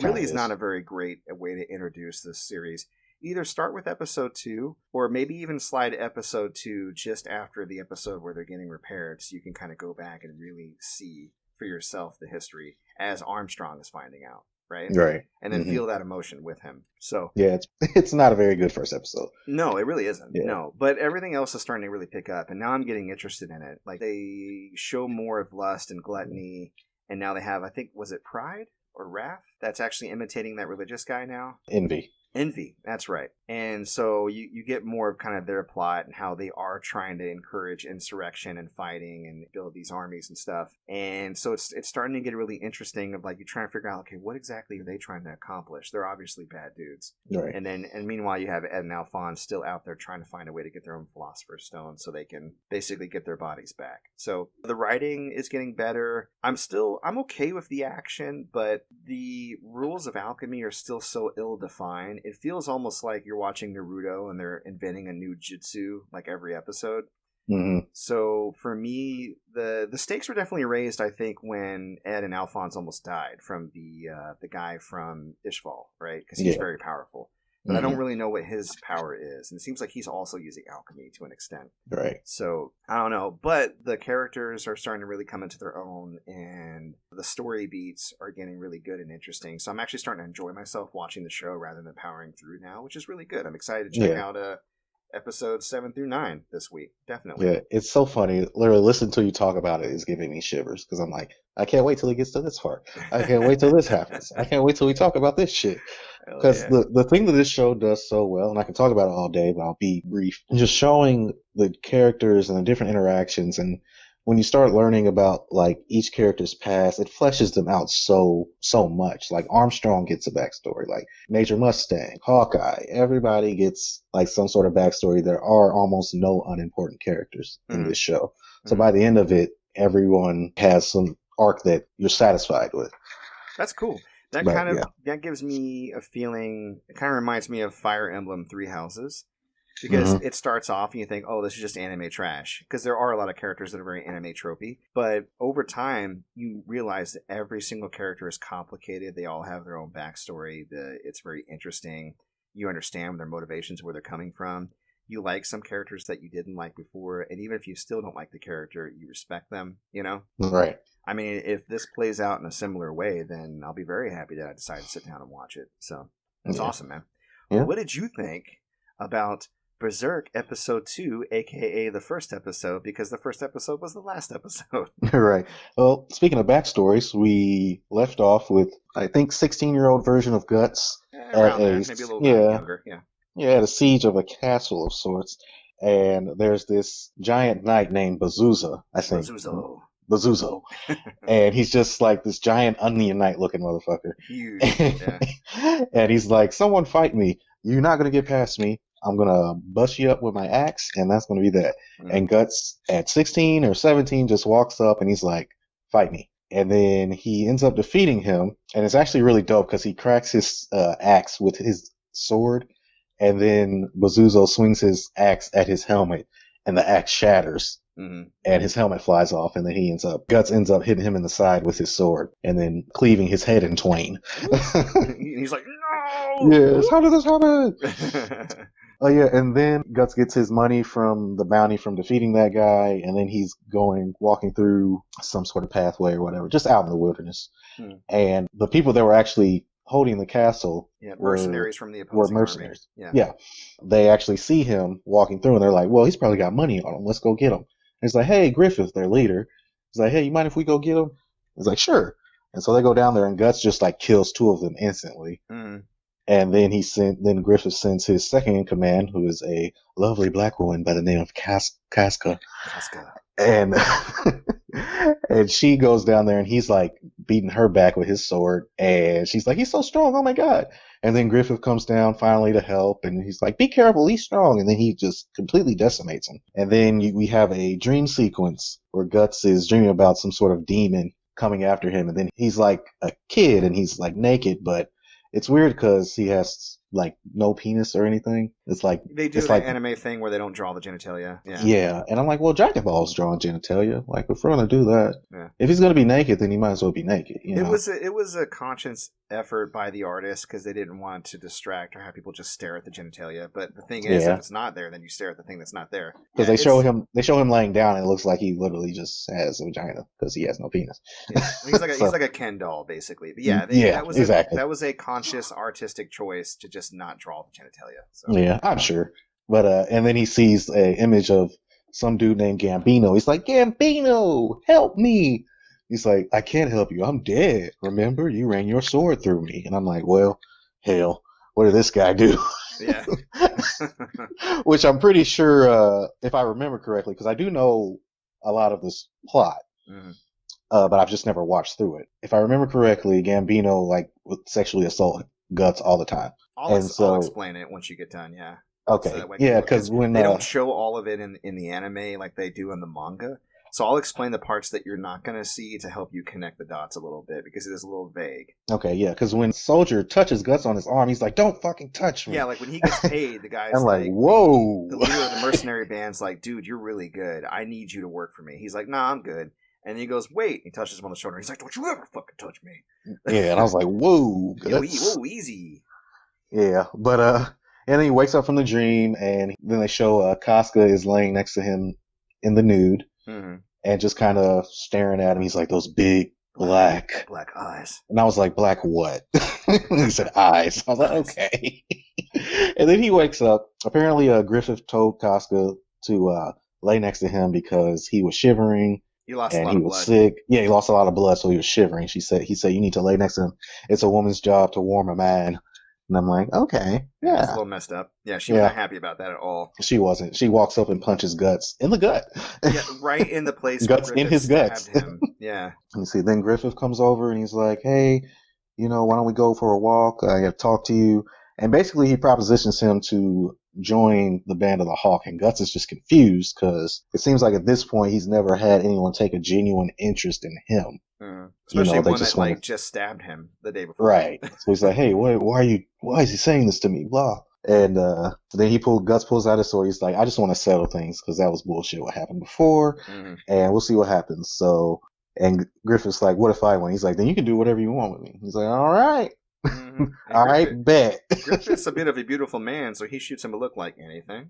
really is not a very great way to introduce this series. Either start with episode 2 or maybe even slide episode 2 just after the episode where they're getting repaired, so you can kind of go back and really see for yourself the history as Armstrong is finding out. Right. And then feel that emotion with him. So yeah, it's not a very good first episode. No, it really isn't. Yeah. No, but everything else is starting to really pick up, and now I'm getting interested in it. Like they show more of lust and gluttony, and now they have, I think, was it pride or wrath? That's actually imitating that religious guy now. Envy, that's right. And so you get more of kind of their plot and how they are trying to encourage insurrection and fighting and build these armies and stuff. And so it's starting to get really interesting of like you trying to figure out, okay, what exactly are they trying to accomplish? They're obviously bad dudes. Right. And meanwhile you have Ed and Alphonse still out there trying to find a way to get their own Philosopher's Stone so they can basically get their bodies back. So the writing is getting better. I'm okay with the action, but the rules of alchemy are still so ill-defined. It feels almost like you're watching Naruto and they're inventing a new jutsu like every episode. Mm-hmm. So for me, the stakes were definitely raised, I think, when Ed and Alphonse almost died from the guy from Ishval, right? Because he's very powerful. But I don't really know what his power is. And it seems like he's also using alchemy to an extent. Right. So, I don't know. But the characters are starting to really come into their own. And the story beats are getting really good and interesting. So I'm actually starting to enjoy myself watching the show rather than powering through now, which is really good. I'm excited to check out episodes 7 through 9 this week. Definitely. Yeah, it's so funny. Literally, listening to you talk about it is giving me shivers. Because I'm like, I can't wait till it gets to this part. I can't wait till this happens. I can't wait till we talk about this shit. Because the thing that this show does so well, and I can talk about it all day, but I'll be brief, just showing the characters and the different interactions. And when you start learning about like each character's past, it fleshes them out so much. Like Armstrong gets a backstory, like Major Mustang, Hawkeye, everybody gets like some sort of backstory. There are almost no unimportant characters in this show. So by the end of it, everyone has some arc that you're satisfied with. That's cool. That that gives me a feeling. It kind of reminds me of Fire Emblem Three Houses, because it starts off and you think, oh, this is just anime trash, because there are a lot of characters that are very anime tropey. But over time, you realize that every single character is complicated. They all have their own backstory. It's very interesting. You understand their motivations, where they're coming from. You like some characters that you didn't like before, and even if you still don't like the character, you respect them. Right. I mean, if this plays out in a similar way, then I'll be very happy that I decided to sit down and watch it. So it's awesome, man. Yeah. Well, what did you think about Berserk episode 2, aka the first episode? Because the first episode was the last episode. Right. Well, speaking of backstories, we left off with, I think, 16-year-old version of Guts. Around there, maybe a little bit younger. Yeah, at a siege of a castle of sorts. And there's this giant knight named Bazuza, I think. Bazuzo. And he's just like this giant onion knight looking motherfucker. Huge. And he's like, someone fight me. You're not going to get past me. I'm going to bust you up with my axe, and that's going to be that. And Guts, at 16 or 17, just walks up and he's like, fight me. And then he ends up defeating him. And it's actually really dope because he cracks his axe with his sword. And then Bazuzo swings his axe at his helmet, and the axe shatters. And his helmet flies off, and then Guts ends up hitting him in the side with his sword, and then cleaving his head in twain. He's like, no! Yes, how did this happen? Oh yeah, and then Guts gets his money from the bounty from defeating that guy, and then he's walking through some sort of pathway or whatever, just out in the wilderness. And the people that were actually holding the castle mercenaries from the were opposing mercenaries. army. Yeah. They actually see him walking through, and they're like, well, he's probably got money on him. Let's go get him. And he's like, hey, Griffith, their leader. He's like, hey, you mind if we go get him? He's like, sure. And so they go down there, and Guts just like kills two of them instantly. And then then Griffith sends his second in command, who is a lovely black woman by the name of Casca. And and she goes down there, and he's like beating her back with his sword, and she's like, he's so strong, oh my god. And then Griffith comes down finally to help, and he's like, be careful, he's strong. And then he just completely decimates him. And then we have a dream sequence where Guts is dreaming about some sort of demon coming after him, and then he's like a kid, and he's like naked, but it's weird because he has like no penis or anything. It's like they do the anime thing where they don't draw the genitalia. Yeah, and I'm like, well, Dragon Ball's drawing genitalia. Like, if we're gonna do that, if he's gonna be naked, then he might as well be naked. It was a conscious effort by the artist because they didn't want to distract or have people just stare at the genitalia. But the thing is, if it's not there, then you stare at the thing that's not there. Because they show him laying down, and it looks like he literally just has a vagina because he has no penis. Yeah. He's like a Ken doll, basically. But that was a conscious artistic choice to just not draw the genitalia. So. Yeah, I'm sure. But and then he sees an image of some dude named Gambino. He's like, Gambino, help me. He's like, I can't help you. I'm dead. Remember, you ran your sword through me. And I'm like, well, hell, what did this guy do? Yeah. Which I'm pretty sure, if I remember correctly, because I do know a lot of this plot, but I've just never watched through it. If I remember correctly, Gambino like would sexually assault Guts all the time. I'll explain it once you get done. Yeah. Okay. So because when they don't show all of it in the anime like they do in the manga, so I'll explain the parts that you're not going to see to help you connect the dots a little bit because it is a little vague. Okay, yeah, because when Soldier touches Guts on his arm, he's like, "Don't fucking touch me." Yeah, like when he gets paid, the guy's I'm like, "Whoa!" The leader of the mercenary band's like, "Dude, you're really good. I need you to work for me." He's like, "Nah, I'm good." And he goes, "Wait!" He touches him on the shoulder. He's like, "Don't you ever fucking touch me!" Yeah, and I was like, "Whoa, whoa, easy." Yeah, but and then he wakes up from the dream, and then they show Casca is laying next to him in the nude, and just kind of staring at him. He's like, those big black eyes. And I was like, black what? He said eyes. I was like, okay. And then he wakes up. Apparently, Griffith told Casca to lay next to him because he was shivering. He lost a lot of blood. He was sick. Yeah, he lost a lot of blood, so he was shivering. He said, you need to lay next to him. It's a woman's job to warm a man. And I'm like, okay, yeah. It's a little messed up. Yeah, she was not happy about that at all. She wasn't. She walks up and punches Guts in the gut. Yeah, right in the place Guts where Griffith in his guts. Him. Yeah. Let me see. Then Griffith comes over and he's like, hey, why don't we go for a walk? I got to talk to you. And basically he propositions him to join the Band of the Hawk. And Guts is just confused because it seems like at this point he's never had anyone take a genuine interest in him. Especially one that just stabbed him the day before. Right. So he's like, hey, why is he saying this to me? Blah. And then Guts pulls out his sword. He's like, I just want to settle things because that was bullshit what happened before. And we'll see what happens. So, and Griffith's like, what if I win? He's like, then you can do whatever you want with me. He's like, all right. All right, bet. Griffith's a bit of a beautiful man, so he shoots him a look like anything.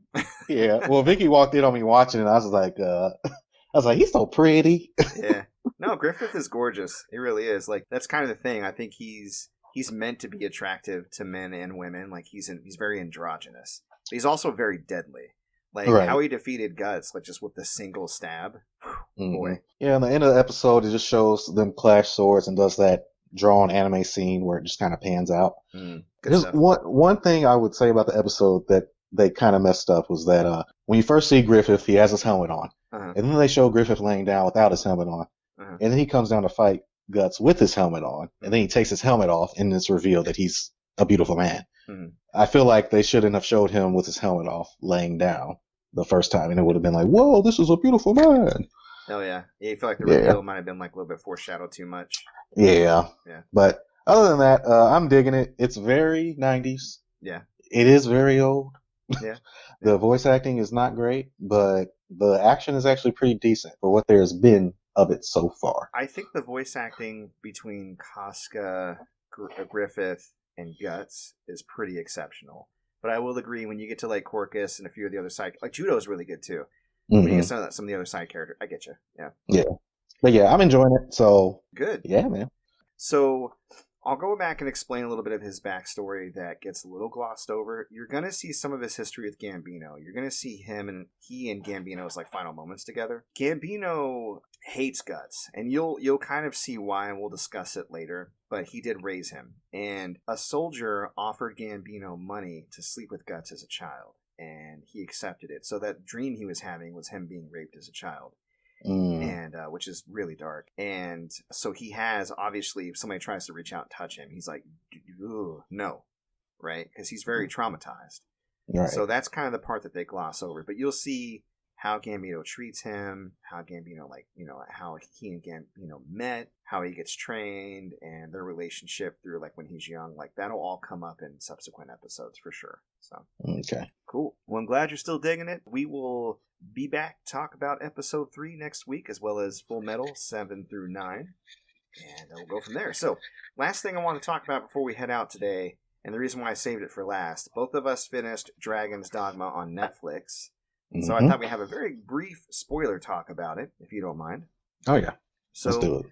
Yeah. Well, Vicky walked in on me watching it. And I was like, he's so pretty. Yeah. No, Griffith is gorgeous. He really is. Like, that's kind of the thing. I think he's meant to be attractive to men and women. Like, he's very androgynous. But he's also very deadly. Like, how he defeated Guts, like, just with the single stab. Boy. Yeah, in the end of the episode, it just shows them clash swords and does that drawn anime scene where it just kind of pans out. There's one thing I would say about the episode that they kind of messed up was that when you first see Griffith, he has his helmet on. And then they show Griffith laying down without his helmet on. And then he comes down to fight Guts with his helmet on. And then he takes his helmet off, and it's revealed that he's a beautiful man. I feel like they shouldn't have showed him with his helmet off laying down the first time, and it would have been like, whoa, this is a beautiful man. Oh, yeah. You feel like the reveal might have been like a little bit foreshadowed too much. Yeah. But other than that, I'm digging it. It's very 90s. Yeah. It is very old. Yeah. The voice acting is not great, but the action is actually pretty decent for what there's been of it so far. I think the voice acting between Casca, Griffith, and Guts is pretty exceptional. But I will agree, when you get to like Corcus and a few of the other side, like Judo is really good too. When you get some of the other side characters, I get you. Yeah. Yeah. But yeah, I'm enjoying it. So Good. Yeah, man. So I'll go back and explain a little bit of his backstory that gets a little glossed over. You're going to see some of his history with Gambino. You're going to see he and Gambino's like final moments together. Gambino hates Guts, and you'll kind of see why, and we'll discuss it later. But he did raise him, and a soldier offered Gambino money to sleep with Guts as a child, and he accepted it. So that dream he was having was him being raped as a child. And which is really dark. And so he has, obviously, if somebody tries to reach out and touch him, he's like, no, right? Because he's very traumatized. Right. So that's kind of the part that they gloss over. But you'll see how Gambino treats him, how Gambino, like, how he and Gambino met, how he gets trained, and their relationship through, like, when he's young. Like, that'll all come up in subsequent episodes for sure. So, okay. Cool. Well, I'm glad you're still digging it. We will be back to talk about episode 3 next week, as well as Full Metal 7 through 9. And we'll go from there. So, last thing I want to talk about before we head out today, and the reason why I saved it for last, both of us finished Dragon's Dogma on Netflix. So I thought we'd have a very brief spoiler talk about it, if you don't mind. Oh, yeah. So, let's do it.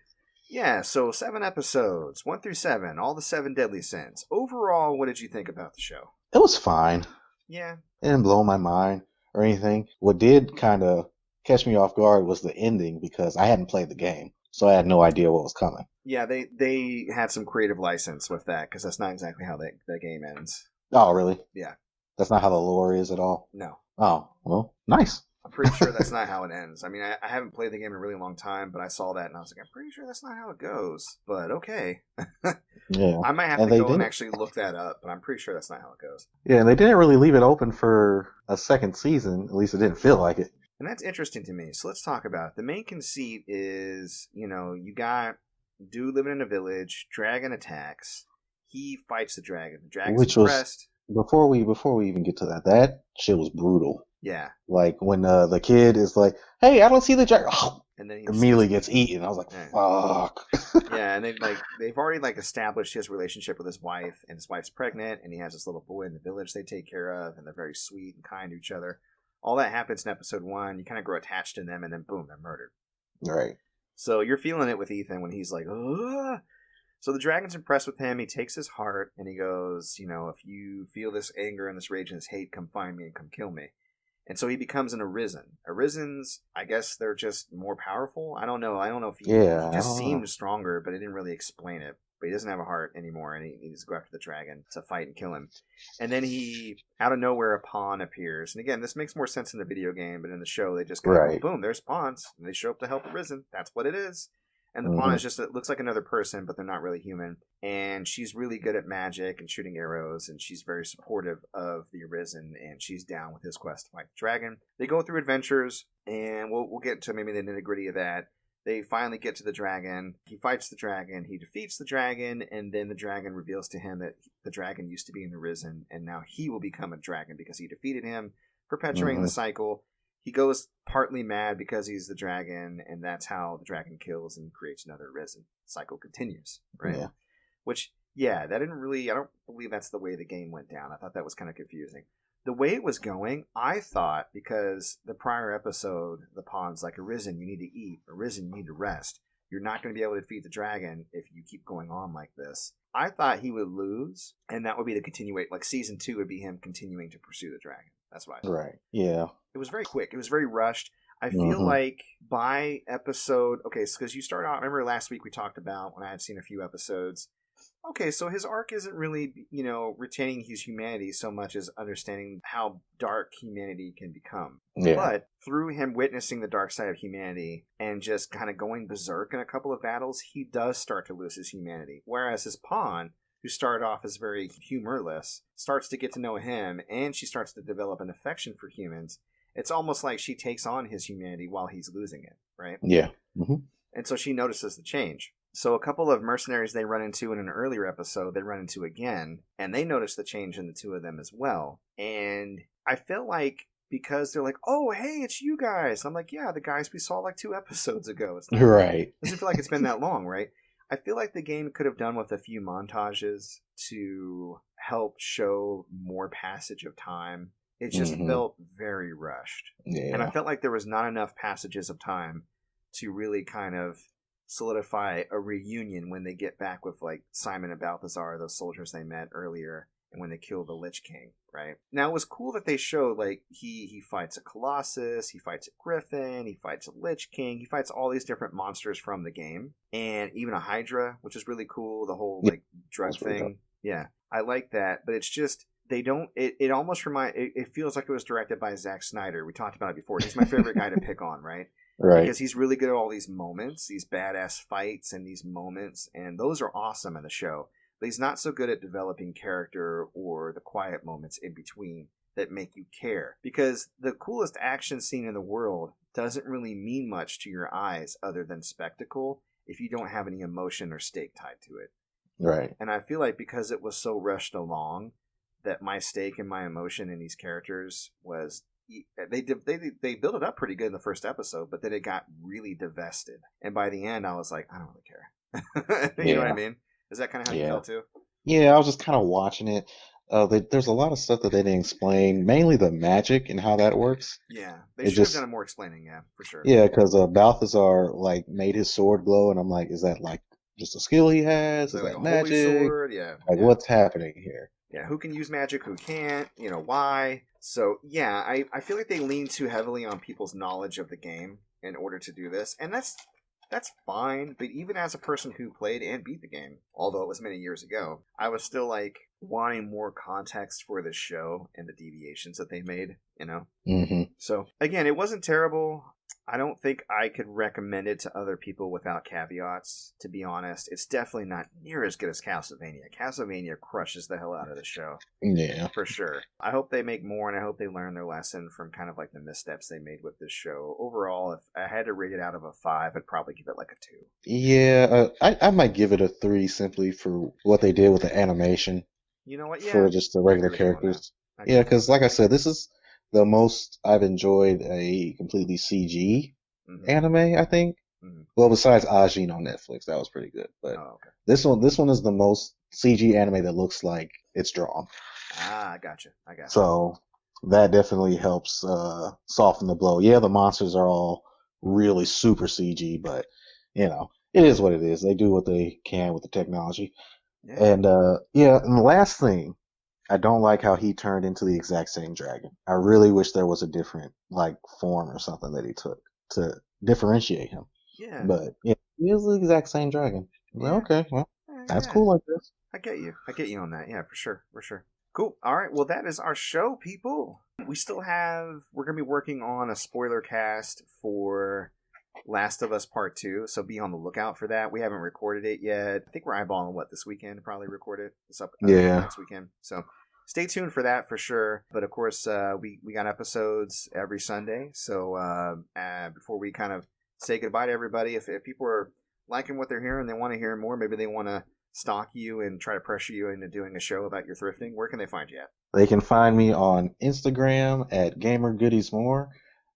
Yeah, so 7 episodes, 1 through 7, all the 7 deadly sins. Overall, what did you think about the show? It was fine. Yeah. It didn't blow my mind or anything. What did kind of catch me off guard was the ending, because I hadn't played the game, so I had no idea what was coming. Yeah, they had some creative license with that, because that's not exactly how the game ends. Oh, really? Yeah. That's not how the lore is at all? No. Oh, well, nice. I'm pretty sure that's not how it ends. I mean, I haven't played the game in a really long time, but I saw that and I was like, I'm pretty sure that's not how it goes. But okay. Yeah. I might have to go and actually look that up, but I'm pretty sure that's not how it goes. Yeah, and they didn't really leave it open for a second season. At least it didn't feel like it. And that's interesting to me. So let's talk about it. The main conceit is, you got dude living in a village, dragon attacks, he fights the dragon. The dragon's impressed. Before we even get to that shit was brutal. Yeah. Like when the kid is like, "Hey, I don't see the dragon," and then he immediately gets eaten. I was like, "Fuck." Yeah, and they've already established his relationship with his wife, and his wife's pregnant, and he has this little boy in the village they take care of, and they're very sweet and kind to each other. All that happens in episode 1. You kind of grow attached to them, and then boom, they're murdered. Right. So you're feeling it with Ethan when he's like, "Ugh." So the dragon's impressed with him. He takes his heart, and he goes, if you feel this anger and this rage and this hate, come find me and come kill me. And so he becomes an Arisen. Arisens, I guess they're just more powerful. I don't know. I don't know if he just seemed stronger, but it didn't really explain it. But he doesn't have a heart anymore, and he needs to go after the dragon to fight and kill him. And then out of nowhere, a pawn appears. And again, this makes more sense in the video game, but in the show, they just go, boom, there's pawns. And they show up to help Arisen. That's what it is. And the pawn is just, it looks like another person, but they're not really human. And she's really good at magic and shooting arrows, and she's very supportive of the Arisen, and she's down with his quest to fight the dragon. They go through adventures, and we'll get to maybe the nitty-gritty of that. They finally get to the dragon. He fights the dragon. He defeats the dragon, and then the dragon reveals to him that the dragon used to be an Arisen, and now he will become a dragon because he defeated him, perpetuating the cycle. He goes partly mad because he's the dragon, and that's how the dragon kills and creates another Arisen. Cycle continues, right? Yeah. Which, that didn't really, I don't believe that's the way the game went down. I thought that was kind of confusing. The way it was going, I thought, because the prior episode, the pawn's like, Arisen, you need to eat. Arisen, you need to rest. You're not going to be able to defeat the dragon if you keep going on like this. I thought he would lose, and that would be the continuation. Like, season 2 would be him continuing to pursue the dragon. That's why. Right. Yeah. It was very quick. It was very rushed. I feel like by episode... Okay, because you start out... Remember last week we talked about when I had seen a few episodes. Okay, so his arc isn't really, retaining his humanity so much as understanding how dark humanity can become. Yeah. But through him witnessing the dark side of humanity and just kind of going berserk in a couple of battles, he does start to lose his humanity. Whereas his pawn, who started off as very humorless, starts to get to know him, and she starts to develop an affection for humans. It's almost like she takes on his humanity while he's losing it, right? Yeah. Mm-hmm. And so she notices the change. So a couple of mercenaries they run into in an earlier episode, they run into again, and they notice the change in the two of them as well. And I felt like, because they're like, "Oh, hey, it's you guys." I'm like, yeah, the guys we saw like 2 episodes ago. It's not, right. It doesn't feel like it's been that long, right? I feel like the game could have done with a few montages to help show more passage of time. It just felt very rushed. Yeah. And I felt like there was not enough passages of time to really kind of solidify a reunion when they get back with like Simon and Balthazar, those soldiers they met earlier, and when they kill the Lich King, right? Now it was cool that they showed like he fights a Colossus, he fights a Griffin, he fights a Lich King, he fights all these different monsters from the game, and even a Hydra, which is really cool. The whole like drug thing, yeah, I like that. But it's just they don't. It almost it feels like it was directed by Zack Snyder. We talked about it before. He's my favorite guy to pick on, right? Right. Because he's really good at all these moments, these badass fights and these moments, and those are awesome in the show. But he's not so good at developing character or the quiet moments in between that make you care. Because the coolest action scene in the world doesn't really mean much to your eyes other than spectacle if you don't have any emotion or stake tied to it. Right. And I feel like because it was so rushed along, that my stake and my emotion in these characters was... They built it up pretty good in the first episode, but then it got really divested. And by the end, I was like, I don't really care. You know what I mean? Is that kind of how you felt too? Yeah, I was just kind of watching it. There's a lot of stuff that they didn't explain, mainly the magic and how that works. Yeah, they should have done more explaining. Yeah, for sure. Yeah, because Balthazar like made his sword glow, and I'm like, is that like just a skill he has? Is like that a magic? Holy sword? Yeah. Like what's happening here? Yeah, who can use magic? Who can't? You know why? So yeah, I feel like they lean too heavily on people's knowledge of the game in order to do this, and that's fine. But even as a person who played and beat the game, although it was many years ago, I was still like wanting more context for the show and the deviations that they made. You know. Mm-hmm. So again, it wasn't terrible. I don't think I could recommend it to other people without caveats, to be honest. It's definitely not near as good as Castlevania. Castlevania crushes the hell out of the show. Yeah. For sure. I hope they make more, and I hope they learn their lesson from kind of like the missteps they made with this show. Overall, if I had to rate it out of a 5, I'd probably give it like a 2. Yeah, I might give it a 3 simply for what they did with the animation. You know what? Yeah. For just the regular characters. Yeah, because like I said, this is the most I've enjoyed a completely CG anime, I think. Mm-hmm. Well, besides Ajin on Netflix, that was pretty good. But this one is the most CG anime that looks like it's drawn. Ah, I gotcha. So that definitely helps soften the blow. Yeah, the monsters are all really super CG, but you know, it is what it is. They do what they can with the technology. Yeah. And and the last thing, I don't like how he turned into the exact same dragon. I really wish there was a different like form or something that he took to differentiate him. Yeah. But yeah, he is the exact same dragon. Well, okay, well, that's cool like this. I get you on that. Yeah, for sure. Cool. All right. Well, that is our show, people. We're going to be working on a spoiler cast for Last of Us Part 2, so be on the lookout for that. We haven't recorded it yet. I think we're eyeballing this weekend to probably record it. Next weekend. So stay tuned for that for sure. But of course, we got episodes every Sunday. So before we kind of say goodbye to everybody, if people are liking what they're hearing, they want to hear more, maybe they want to stalk you and try to pressure you into doing a show about your thrifting, where can they find you at? They can find me on Instagram at GamerGoodiesMore,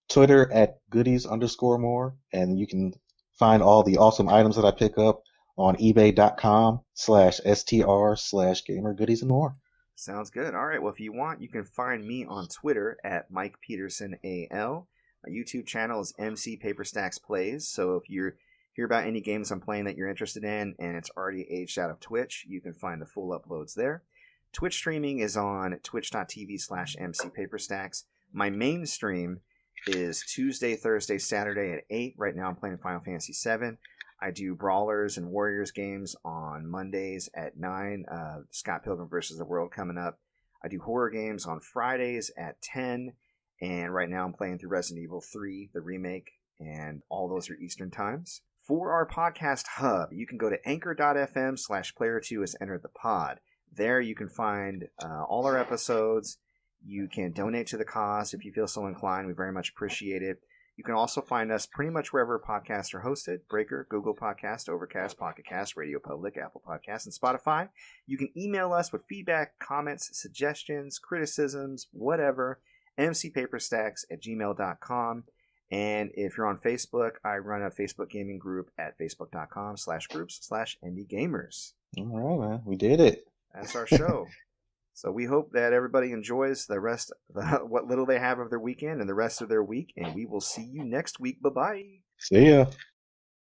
Twitter at goodies_more, and you can find all the awesome items that I pick up on ebay.com/str/gamergoodiesandmore. Sounds good. All right. Well, if you want, you can find me on Twitter at Mike Peterson AL. My YouTube channel is MC Paperstacks Plays. So if you hear about any games I'm playing that you're interested in and it's already aged out of Twitch, you can find the full uploads there. Twitch streaming is on twitch.tv/MCPaperstacks. My main stream is Tuesday, Thursday, Saturday at 8. Right now I'm playing Final Fantasy VII. I do Brawlers and Warriors games on Mondays at 9. Scott Pilgrim vs. the World coming up. I do horror games on Fridays at 10. And right now I'm playing through Resident Evil 3, the remake, and all those are Eastern times. For our podcast hub, you can go to anchor.fm/player2 as enter the pod. There you can find all our episodes. You can donate to the cause if you feel so inclined. We very much appreciate it. You can also find us pretty much wherever podcasts are hosted. Breaker, Google Podcast, Overcast, Pocket Cast, Radio Public, Apple Podcasts, and Spotify. You can email us with feedback, comments, suggestions, criticisms, whatever, mcpaperstacks@gmail.com. And if you're on Facebook, I run a Facebook gaming group at facebook.com/groups/indiegamers. All right, man. We did it. That's our show. So we hope that everybody enjoys the rest, what little they have of their weekend and the rest of their week. And we will see you next week. Bye-bye. See ya.